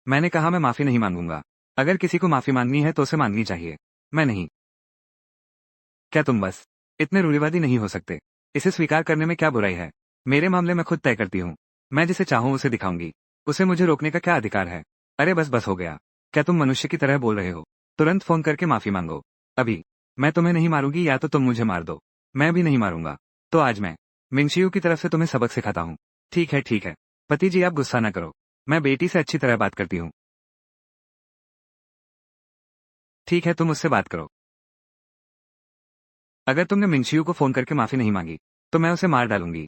मैंने कहा मैं माफी नहीं मांगूंगा। अगर किसी को माफी मांगनी है तो उसे मांगनी चाहिए, मैं नहीं। क्या तुम बस इतने रूढ़िवादी नहीं हो सकते? इसे स्वीकार करने में क्या बुराई है? मेरे मामले में खुद तय करती हूँ। मैं जिसे चाहूँ उसे दिखाऊंगी। उसे मुझे रोकने का क्या अधिकार है? अरे बस बस हो गया। क्या तुम मनुष्य की तरह बोल रहे हो? तुरंत फोन करके माफी मांगो। अभी। मैं तुम्हें नहीं मारूंगी या तो तुम मुझे मार दो। मैं भी नहीं मारूंगा। तो आज मैं मिंगशियू की तरफ से तुम्हें सबक सिखाता हूँ। ठीक है ठीक है। पति जी आप गुस्सा ना करो। मैं बेटी से अच्छी तरह बात करती हूँ। ठीक है, तुम उससे बात करो। अगर तुमने मिंगशियू को फोन करके माफी नहीं मांगी तो मैं उसे मार डालूंगी।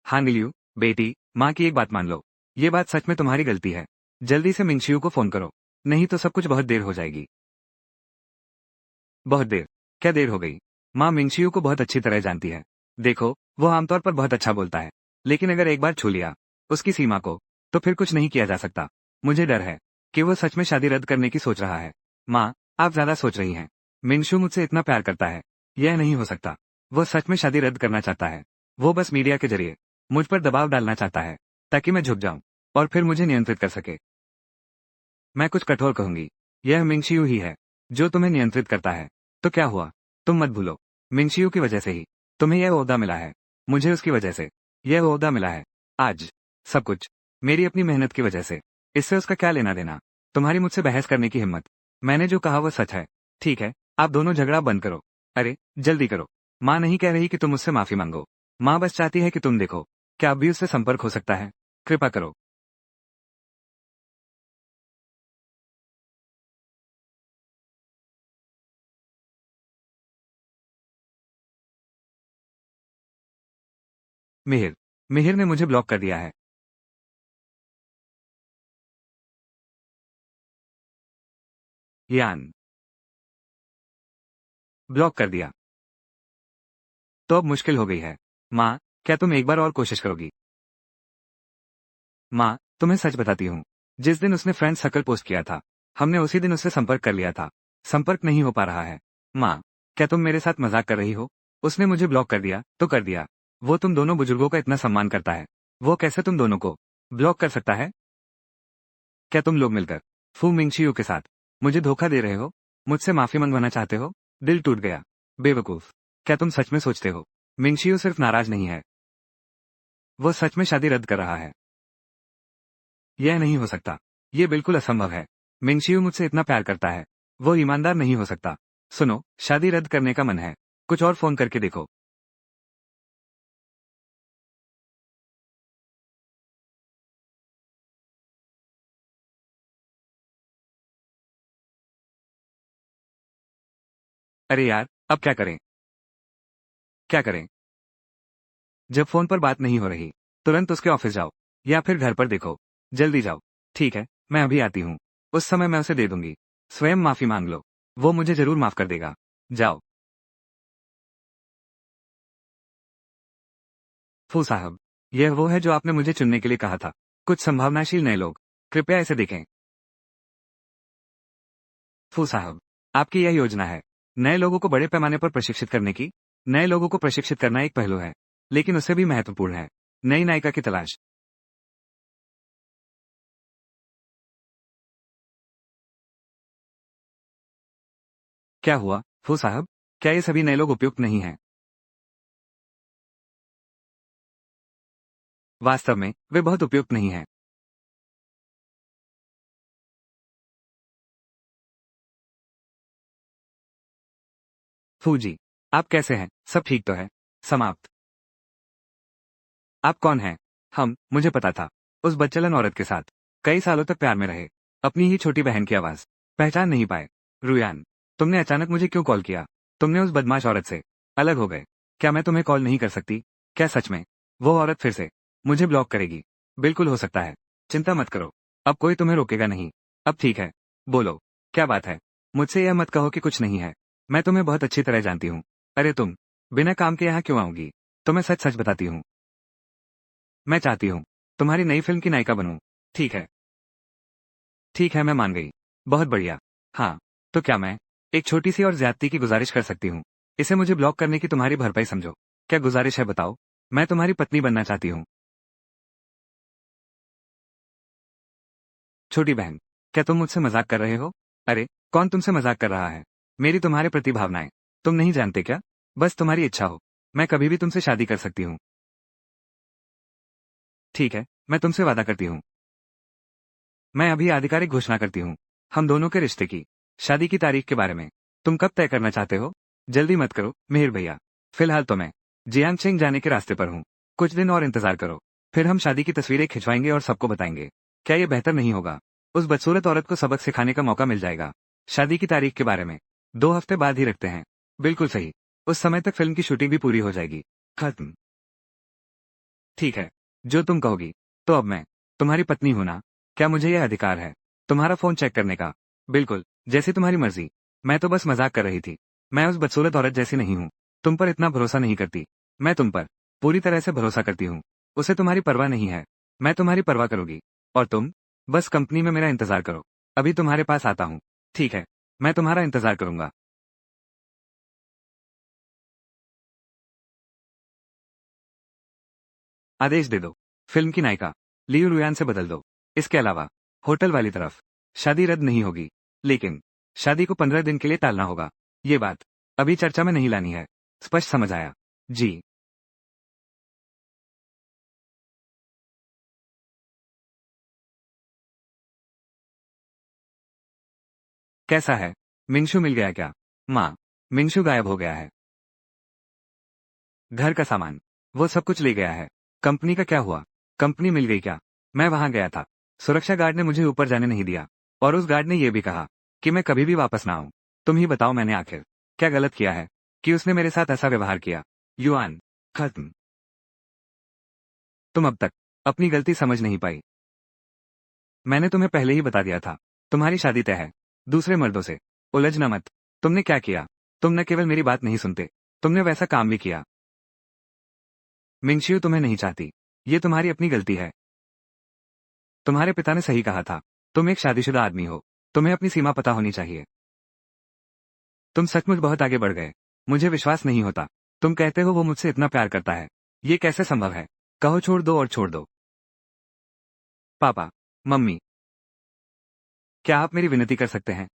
हाँ नीलियू, बेटी, माँ की एक बात मान लो। ये बात सच में तुम्हारी गलती है। जल्दी से मिंगशियू को फोन करो, नहीं तो सब कुछ बहुत देर हो जाएगी। बहुत देर? क्या देर हो गई? माँ मिंगशियू को बहुत अच्छी तरह जानती है। देखो, वो आमतौर पर बहुत अच्छा बोलता है, लेकिन अगर एक बार छू लिया उसकी सीमा को, तो फिर कुछ नहीं किया जा सकता। मुझे डर है कि वो सच में शादी रद्द करने की सोच रहा है। माँ, आप ज्यादा सोच रही हैं। मिंगशू मुझसे इतना प्यार करता है, यह नहीं हो सकता। वो सच में शादी रद्द करना चाहता है। वो बस मीडिया के जरिए मुझ पर दबाव डालना चाहता है, ताकि मैं झुक जाऊं और फिर मुझे नियंत्रित कर सके। मैं कुछ कठोर कहूंगी। यह मिंगशियू ही है जो तुम्हें नियंत्रित करता है। तो क्या हुआ? तुम मत भूलो, मिंगशियू की वजह से ही तुम्हें यह ओहदा मिला है। मुझे उसकी वजह से यह ओहदा मिला है। आज सब कुछ मेरी अपनी मेहनत की वजह से। इससे उसका क्या लेना देना? तुम्हारी मुझसे बहस करने की हिम्मत। मैंने जो कहा वो सच है। ठीक है, आप दोनों झगड़ा बंद करो। अरे जल्दी करो। माँ नहीं कह रही कि तुम उससे माफी मांगो। माँ बस चाहती है कि तुम देखो क्या अब भी उससे संपर्क हो सकता है। कृपा करो। मिहिर मिहिर ने मुझे ब्लॉक कर दिया है। यान ब्लॉक कर दिया। तो अब मुश्किल हो गई है। माँ, क्या तुम एक बार और कोशिश करोगी? माँ, तुम्हें सच बताती हूँ। जिस दिन उसने फ्रेंड सर्कल पोस्ट किया था, हमने उसी दिन उससे संपर्क कर लिया था। संपर्क नहीं हो पा रहा है। माँ, क्या तुम मेरे साथ मजाक कर रही हो? उसने मुझे ब्लॉक कर दिया तो कर दिया। वो तुम दोनों बुजुर्गों का इतना सम्मान करता है। वो कैसे तुम दोनों को ब्लॉक कर सकता है? क्या तुम लोग मिलकर फू मिंगशियू के साथ मुझे धोखा दे रहे हो? मुझसे माफी मंगवाना चाहते हो? दिल टूट गया। बेवकूफ। क्या तुम सच में सोचते हो मिंगशियू सिर्फ नाराज नहीं है, वो सच में शादी रद्द कर रहा है? यह नहीं हो सकता। ये बिल्कुल असंभव है। मिंगशियू मुझसे इतना प्यार करता है। वो ईमानदार नहीं हो सकता। सुनो, शादी रद्द करने का मन है। कुछ और फोन करके देखो। अरे यार, अब क्या करें? क्या करें? जब फोन पर बात नहीं हो रही, तुरंत उसके ऑफिस जाओ या फिर घर पर देखो। जल्दी जाओ। ठीक है, मैं अभी आती हूँ। उस समय मैं उसे दे दूंगी। स्वयं माफी मांग लो। वो मुझे जरूर माफ कर देगा। जाओ। फू साहब, यह वो है जो आपने मुझे चुनने के लिए कहा था। कुछ संभावनाशील नए लोग। कृपया इसे देखें। फू साहब, आपकी यह योजना है नए लोगों को बड़े पैमाने पर प्रशिक्षित करने की। नए लोगों को प्रशिक्षित करना एक पहलू है, लेकिन उससे भी महत्वपूर्ण है नई नायिका की तलाश। क्या हुआ फू साहब? क्या ये सभी नए लोग उपयुक्त नहीं हैं? वास्तव में वे बहुत उपयुक्त नहीं हैं। फू जी, आप कैसे हैं? सब ठीक तो है? समाप्त। आप कौन हैं? मुझे पता था। उस बच्चलन औरत के साथ कई सालों तक प्यार में रहे। अपनी ही छोटी बहन की आवाज पहचान नहीं पाए। रुयान, तुमने अचानक मुझे क्यों कॉल किया? तुमने उस बदमाश औरत से अलग हो गए। क्या मैं तुम्हें कॉल नहीं कर सकती? क्या सच में वो औरत फिर से मुझे ब्लॉक करेगी? बिल्कुल हो सकता है। चिंता मत करो। अब कोई तुम्हें रोकेगा नहीं। अब ठीक है। बोलो, क्या बात है? मुझसे यह मत कहो कि कुछ नहीं है। मैं तुम्हें बहुत अच्छी तरह जानती हूँ। अरे तुम बिना काम के यहाँ क्यों आओगी? तो मैं सच सच बताती हूँ। मैं चाहती हूँ तुम्हारी नई फिल्म की नायिका बनूं। ठीक है। ठीक है, मैं मान गई। बहुत बढ़िया। हाँ, तो क्या मैं एक छोटी सी और ज्यादती की गुजारिश कर सकती हूँ? इसे मुझे ब्लॉक करने की तुम्हारी भरपाई समझो। क्या गुजारिश है बताओ? मैं तुम्हारी पत्नी बनना चाहती हूँ। छोटी बहन, क्या तुम मुझसे मजाक कर रहे हो? अरे, कौन तुमसे मजाक कर रहा है? मेरी तुम्हारे प्रति भावनाएं तुम नहीं जानते क्या? बस तुम्हारी इच्छा हो, मैं कभी भी तुमसे शादी कर सकती हूँ। ठीक है, मैं तुमसे वादा करती हूँ। मैं अभी आधिकारिक घोषणा करती हूँ हम दोनों के रिश्ते की, शादी की तारीख के बारे में। तुम कब तय करना चाहते हो? जल्दी मत करो मिहिर भैया। फिलहाल तो मैं जियांगशेंग जाने के रास्ते पर हूँ। कुछ दिन और इंतजार करो, फिर हम शादी की तस्वीरें खिंचवाएंगे और सबको बताएंगे। क्या ये बेहतर नहीं होगा? उस बदसूरत औरत को सबक सिखाने का मौका मिल जाएगा। शादी की तारीख के बारे में 2 हफ्ते बाद ही रखते हैं। बिल्कुल सही। उस समय तक फिल्म की शूटिंग भी पूरी हो जाएगी। खत्म। ठीक है, जो तुम कहोगी। तो अब मैं तुम्हारी पत्नी हूं ना? क्या मुझे यह अधिकार है तुम्हारा फोन चेक करने का? बिल्कुल, जैसी तुम्हारी मर्जी। मैं तो बस मजाक कर रही थी। मैं उस बदसूरत औरत जैसी नहीं हूँ। तुम पर इतना भरोसा नहीं करती। मैं तुम पर पूरी तरह से भरोसा करती हूँ। उसे तुम्हारी परवाह नहीं है। मैं तुम्हारी परवाह करूंगी। और तुम बस कंपनी में मेरा इंतजार करो। अभी तुम्हारे पास आता हूँ। ठीक है, मैं तुम्हारा इंतजार करूंगा। आदेश दे दो। फिल्म की नायिका लियू रुयान से बदल दो। इसके अलावा होटल वाली तरफ शादी रद्द नहीं होगी, लेकिन शादी को 15 दिन के लिए टालना होगा। ये बात अभी चर्चा में नहीं लानी है। स्पष्ट समझ आया? जी। कैसा है? मिंगशु मिल गया क्या? माँ, मिंगशु गायब हो गया है। घर का सामान, वो सब कुछ ले गया है। कंपनी का क्या हुआ? कंपनी मिल गई क्या? मैं वहां गया था। सुरक्षा गार्ड ने मुझे ऊपर जाने नहीं दिया, और उस गार्ड ने यह भी कहा कि मैं कभी भी वापस ना आऊं। तुम ही बताओ, मैंने आखिर क्या गलत किया है कि उसने मेरे साथ ऐसा व्यवहार किया? युआन, खत्म। तुम अब तक अपनी गलती समझ नहीं पाई। मैंने तुम्हें पहले ही बता दिया था, तुम्हारी शादी तय है दूसरे मर्दों से। उलझना मत। तुमने क्या किया? तुम न केवल मेरी बात नहीं सुनते, तुमने वैसा काम भी किया। मिंगशियू तुम्हें नहीं चाहती, ये तुम्हारी अपनी गलती है। तुम्हारे पिता ने सही कहा था, तुम एक शादीशुदा आदमी हो, तुम्हें अपनी सीमा पता होनी चाहिए। तुम सचमुच बहुत आगे बढ़ गए। मुझे विश्वास नहीं होता। तुम कहते हो वो मुझसे इतना प्यार करता है, ये कैसे संभव है? कहो छोड़ दो और छोड़ दो। पापा, मम्मी, क्या आप मेरी विनती कर सकते हैं?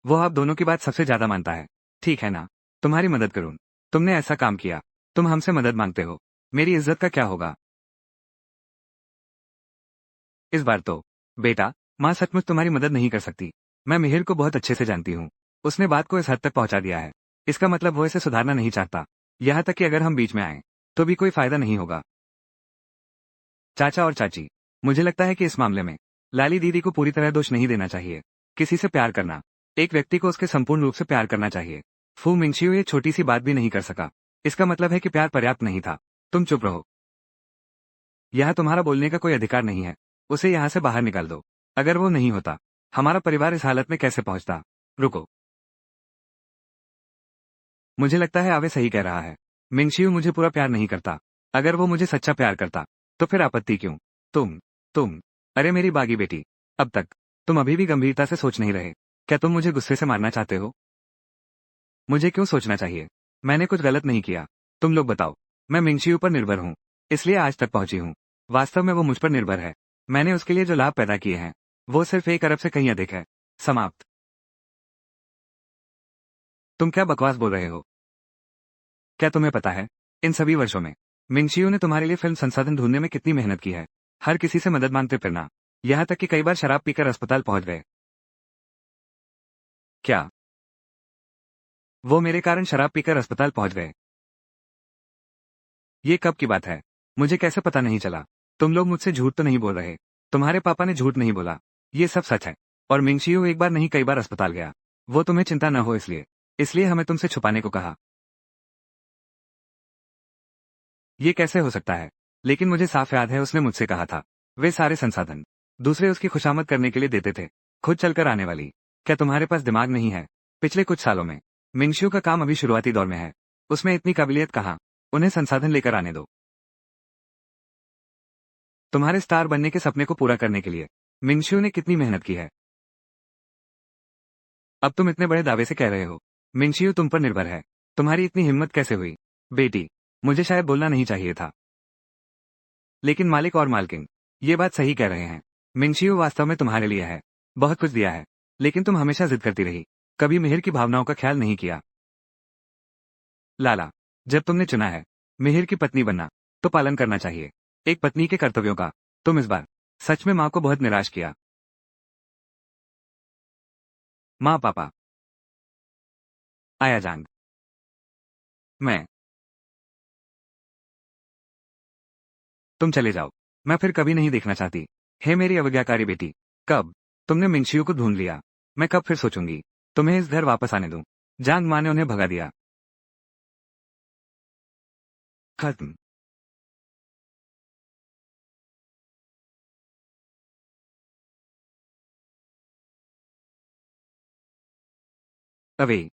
वो आप दोनों की बात सबसे ज्यादा मानता है, ठीक है ना? तुम्हारी मदद करूं। तुमने ऐसा काम किया, तुम हमसे मदद मांगते हो, मेरी इज्जत का क्या होगा? इस बार तो बेटा, माँ सचमुच तुम्हारी मदद नहीं कर सकती। मैं मिहिर को बहुत अच्छे से जानती हूँ। उसने बात को इस हद तक पहुंचा दिया है। इसका मतलब वो इसे सुधारना नहीं चाहता। यहाँ तक कि अगर हम बीच में आए तो भी कोई फायदा नहीं होगा। चाचा और चाची, मुझे लगता है कि इस मामले में लाली दीदी को पूरी तरह दोष नहीं देना चाहिए। किसी से प्यार करना, एक व्यक्ति को उसके संपूर्ण रूप से प्यार करना चाहिए। फू मिंगशियो ये छोटी सी बात भी नहीं कर सका। इसका मतलब है कि प्यार पर्याप्त नहीं था। तुम चुप रहो। यह तुम्हारा बोलने का कोई अधिकार नहीं है। उसे यहाँ से बाहर निकाल दो। अगर वो नहीं होता, हमारा परिवार इस हालत में कैसे पहुंचता? रुको, मुझे लगता है आवे सही कह रहा है। मिंगशियू मुझे पूरा प्यार नहीं करता। अगर वो मुझे सच्चा प्यार करता, तो फिर आपत्ति क्यों? तुम तुम अरे मेरी बागी बेटी, अब तक तुम अभी भी गंभीरता से सोच नहीं रहे। क्या तुम मुझे गुस्से से मारना चाहते हो? मुझे क्यों सोचना चाहिए? मैंने कुछ गलत नहीं किया। तुम लोग बताओ। मैं मिंगशियू पर निर्भर हूँ, इसलिए आज तक पहुंची हूँ। वास्तव में वो मुझ पर निर्भर है। मैंने उसके लिए जो लाभ पैदा किए हैं, वो सिर्फ 1 अरब से कहीं अधिक है। समाप्त। तुम क्या बकवास बोल रहे हो? क्या तुम्हें पता है, इन सभी वर्षों में मिंगशियू ने तुम्हारे लिए फिल्म संसाधन ढूंढने में कितनी मेहनत की है? हर किसी से मदद मांगते फिरना, यहाँ तक कि कई बार शराब पीकर अस्पताल पहुंच गए। क्या वो मेरे कारण शराब पीकर अस्पताल पहुंच गए? ये कब की बात है? मुझे कैसे पता नहीं चला? तुम लोग मुझसे झूठ तो नहीं बोल रहे? तुम्हारे पापा ने झूठ नहीं बोला। ये सब सच है। और मिंगशियू एक बार नहीं कई बार अस्पताल गया। वो तुम्हें चिंता न हो इसलिए इसलिए हमें तुमसे छुपाने को कहा। ये कैसे हो सकता है? लेकिन मुझे साफ याद है उसने मुझसे कहा था, वे सारे संसाधन दूसरे उसकी खुशामद करने के लिए देते थे, खुद चलकर आने वाली। क्या तुम्हारे पास दिमाग नहीं है? पिछले कुछ सालों में मिंगशियू का काम अभी शुरुआती दौर में है। उसमें इतनी काबिलियत कहाँ? उन्हें संसाधन लेकर आने दो। तुम्हारे स्टार बनने के सपने को पूरा करने के लिए मिंगशियू ने कितनी मेहनत की है। अब तुम इतने बड़े दावे से कह रहे हो मिंगशियू तुम पर निर्भर है। तुम्हारी इतनी हिम्मत कैसे हुई? बेटी, मुझे शायद बोलना नहीं चाहिए था, लेकिन मालिक और मालकिन ये बात सही कह रहे हैं। मिंगशियू वास्तव में तुम्हारे लिए है, बहुत कुछ दिया है, लेकिन तुम हमेशा जिद करती रही, कभी मिहिर की भावनाओं का ख्याल नहीं किया। लाला, जब तुमने चुना है मिहिर की पत्नी बनना, तो पालन करना चाहिए एक पत्नी के कर्तव्यों का। तुम इस बार सच में माँ को बहुत निराश किया। माँ, पापा, आया जांग, मैं, तुम चले जाओ। मैं फिर कभी नहीं देखना चाहती। हे मेरी अवज्ञाकारी बेटी, कब तुमने मिंगशियू को ढूंढ लिया, मैं कब फिर सोचूंगी तुम्हें इस घर वापस आने दूं। जांग माँ ने उन्हें भगा दिया। खत्म। अवे,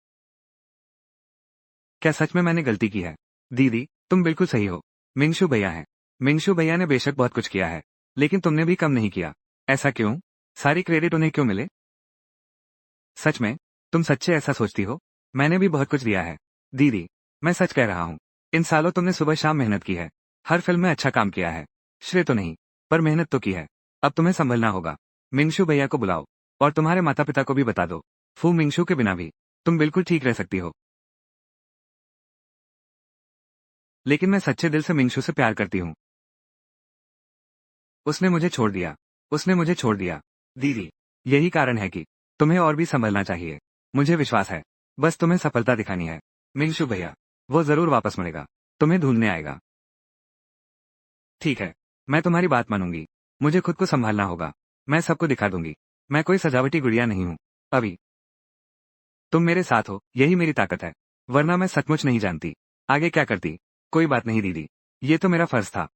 क्या सच में मैंने गलती की है? दीदी, तुम बिल्कुल सही हो। मिंगशू भैया हैं। मिंगशू भैया ने बेशक बहुत कुछ किया है, लेकिन तुमने भी कम नहीं किया। ऐसा क्यों? सारी क्रेडिट उन्हें क्यों मिले? सच में तुम सच्चे ऐसा सोचती हो? मैंने भी बहुत कुछ दिया है। दीदी, मैं सच कह रहा हूँ। इन सालों तुमने सुबह शाम मेहनत की है। हर फिल्म में अच्छा काम किया है। श्रेय तो नहीं, पर मेहनत तो की है। अब तुम्हें संभलना होगा। मिंगशू भैया को बुलाओ और तुम्हारे माता पिता को भी बता दो। फू मिंगशू के बिना भी तुम बिल्कुल ठीक रह सकती हो। लेकिन मैं सच्चे दिल से मिंगशू से प्यार करती हूँ। उसने मुझे छोड़ दिया। उसने मुझे छोड़ दिया। दीदी, यही कारण है कि तुम्हें और भी संभलना चाहिए। मुझे विश्वास है। बस तुम्हें सफलता दिखानी है। मिंगशू भैया, वो जरूर वापस मुड़ेगा। तुम्हें ढूंढने आएगा। ठीक है, मैं तुम्हारी बात मानूंगी। मुझे खुद को संभालना होगा। मैं सबको दिखा दूंगी। मैं कोई सजावटी गुड़िया नहीं हूँ। अभी तुम मेरे साथ हो, यही मेरी ताकत है। वरना मैं सचमुच नहीं जानती आगे क्या करती। कोई बात नहीं दीदी, ये तो मेरा फर्ज था।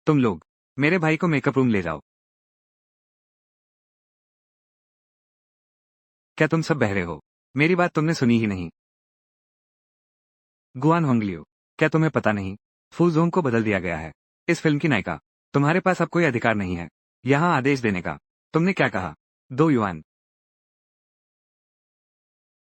तुम लोग मेरे भाई को मेकअप रूम ले जाओ। क्या तुम सब बहरे हो? मेरी बात तुमने सुनी ही नहीं। गुआन होंगलियो, क्या तुम्हें पता नहीं? फूजोंग को बदल दिया गया है। इस फिल्म की नायिका। तुम्हारे पास अब कोई अधिकार नहीं है यहाँ आदेश देने का। तुमने क्या कहा? 2 युआन।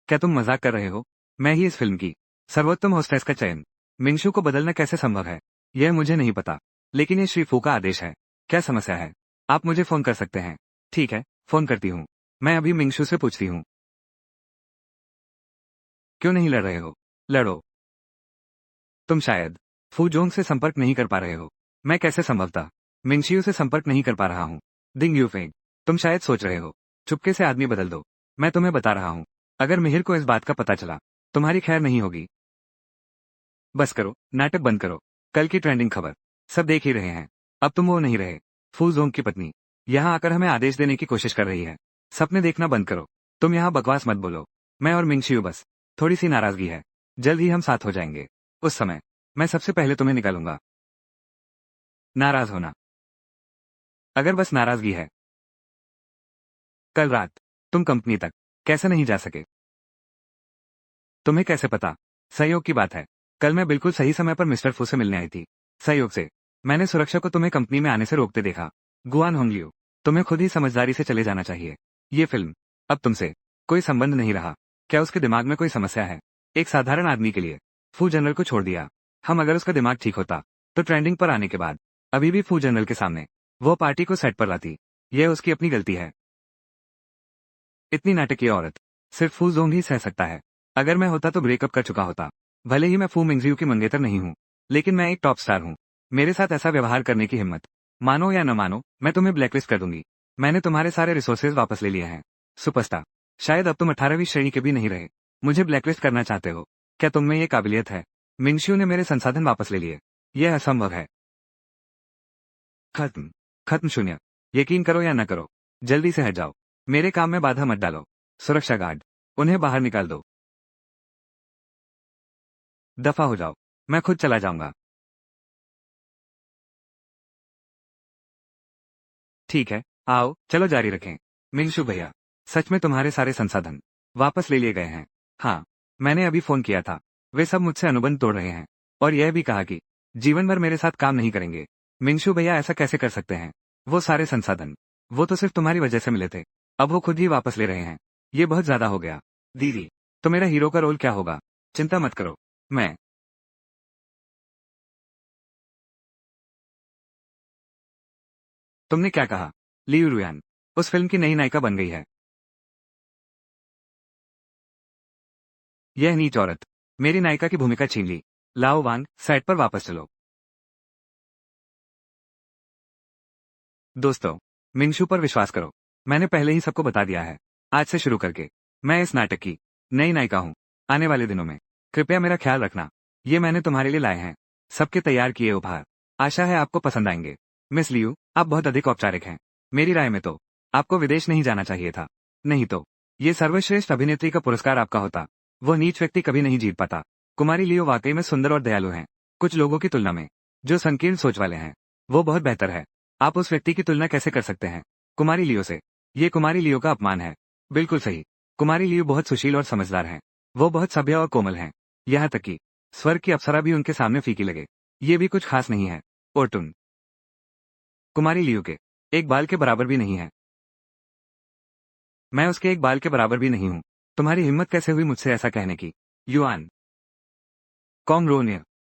क्या तुम मजाक कर रहे हो? मैं ही इस फिल्म की सर्वोत्तम होस्टेस का चयन। मिंगशू को बदलना कैसे संभव है, यह मुझे नहीं पता। लेकिन ये श्री फू का आदेश है। क्या समस्या है? आप मुझे फोन कर सकते हैं। ठीक है, फोन करती हूँ। मैं अभी मिंगशू से पूछती हूँ। क्यों नहीं लड़ रहे हो? लड़ो। तुम शायद फूजोंग से संपर्क नहीं कर पा रहे हो। मैं कैसे संभवतः मिंगशियू से संपर्क नहीं कर पा रहा हूँ? दिंग यूफेंग, तुम शायद सोच रहे हो चुपके से आदमी बदल दो। मैं तुम्हें बता रहा हूँ, अगर मिहिर को इस बात का पता चला, तुम्हारी खैर नहीं होगी। बस करो, नाटक बंद करो। कल की ट्रेंडिंग खबर सब देख ही रहे हैं। अब तुम वो नहीं रहे। फूजोंग की पत्नी यहाँ आकर हमें आदेश देने की कोशिश कर रही है। सपने देखना बंद करो। तुम यहाँ बकवास मत बोलो। मैं और मिंगशियू बस थोड़ी सी नाराजगी है। जल्द ही हम साथ हो जाएंगे। उस समय मैं सबसे पहले तुम्हें निकालूंगा। नाराज होना, अगर बस नाराजगी है। कल रात तुम कंपनी तक कैसे नहीं जा सके? तुम्हें कैसे पता? सहयोग की बात है। कल मैं बिल्कुल सही समय पर मिस्टर फू से मिलने आई थी। सहयोग से मैंने सुरक्षा को तुम्हें कंपनी में आने से रोकते देखा। गुआन होंगलियो, तुम्हें खुद ही समझदारी से चले जाना चाहिए। ये फिल्म अब तुमसे कोई संबंध नहीं रहा। क्या उसके दिमाग में कोई समस्या है? एक साधारण आदमी के लिए फू जनरल को छोड़ दिया। हम अगर उसका दिमाग ठीक होता तो ट्रेंडिंग पर आने के बाद अभी भी फू जनरल के सामने वो पार्टी को सेट पर लाती। यह उसकी अपनी गलती है। इतनी नाटकीय औरत सिर्फ फू जोंग ही सह सकता है। अगर मैं होता तो ब्रेकअप कर चुका होता। भले ही मैं फू मिंगजियो की मंगेतर नहीं हूँ, लेकिन मैं एक टॉप स्टार हूँ। मेरे साथ ऐसा व्यवहार करने की हिम्मत, मानो या न मानो, मैं तुम्हें ब्लैकलिस्ट कर दूंगी। मैंने तुम्हारे सारे रिसोर्सेज वापस ले लिए हैं। सुपरस्टार, शायद अब तुम 18वीं श्रेणी के भी नहीं रहे। मुझे ब्लैकलिस्ट करना चाहते हो? क्या तुम में ये काबिलियत है? मिंगशियो ने मेरे संसाधन वापस ले लिए। यह असंभव है। खत्म। खत्म शून्य। यकीन करो या न करो, जल्दी से हट जाओ। मेरे काम में बाधा मत डालो। सुरक्षा गार्ड, उन्हें बाहर निकाल दो। दफा हो जाओ, मैं खुद चला जाऊंगा। ठीक है, आओ चलो जारी रखें। मिंगशु भैया, सच में तुम्हारे सारे संसाधन वापस ले लिए गए हैं? हाँ, मैंने अभी फोन किया था। वे सब मुझसे अनुबंध तोड़ रहे हैं और यह भी कहा कि जीवन भर मेरे साथ काम नहीं करेंगे। मिंगशु भैया ऐसा कैसे कर सकते हैं? वो सारे संसाधन, वो तो सिर्फ तुम्हारी वजह से मिले थे। अब वो खुद ही वापस ले रहे हैं। ये बहुत ज्यादा हो गया। दीदी, तो मेरा हीरो का रोल क्या होगा? चिंता मत करो। मैं तुमने क्या कहा? लियू रुयान उस फिल्म की नई नायिका बन गई है। यह नीच औरत मेरी नायिका की भूमिका छीन ली। लाओ वांग, सेट पर वापस चलो। दोस्तों, मिंगशू पर विश्वास करो। मैंने पहले ही सबको बता दिया है। आज से शुरू करके मैं इस नाटक की नई नायिका हूँ। आने वाले दिनों में कृपया मेरा ख्याल रखना। ये मैंने तुम्हारे लिए लाए हैं सबके तैयार किए उपहार। आशा है आपको पसंद आएंगे। मिस लियू, आप बहुत अधिक औपचारिक हैं। मेरी राय में तो आपको विदेश नहीं जाना चाहिए था। नहीं तो ये सर्वश्रेष्ठ अभिनेत्री का पुरस्कार आपका होता। वो नीच व्यक्ति कभी नहीं जीत पाता। कुमारी लियो वाकई में सुंदर और दयालु हैं। कुछ लोगों की तुलना में जो संकीर्ण सोच वाले हैं, वो बहुत बेहतर है। आप उस व्यक्ति की तुलना कैसे कर सकते हैं कुमारी लियो से? ये कुमारी लियो का अपमान है। बिल्कुल सही। कुमारी लियो बहुत सुशील और समझदार हैं। वो बहुत सभ्य और कोमल हैं। यहाँ तक कि स्वर्ग की अप्सरा भी उनके सामने फीकी लगे। ये भी कुछ खास नहीं है। ओटुन कुमारी लियो के एक बाल के बराबर भी नहीं है। मैं उसके एक बाल के बराबर भी नहीं हूं। तुम्हारी हिम्मत कैसे हुई मुझसे ऐसा कहने की? युआन कॉमरोनिया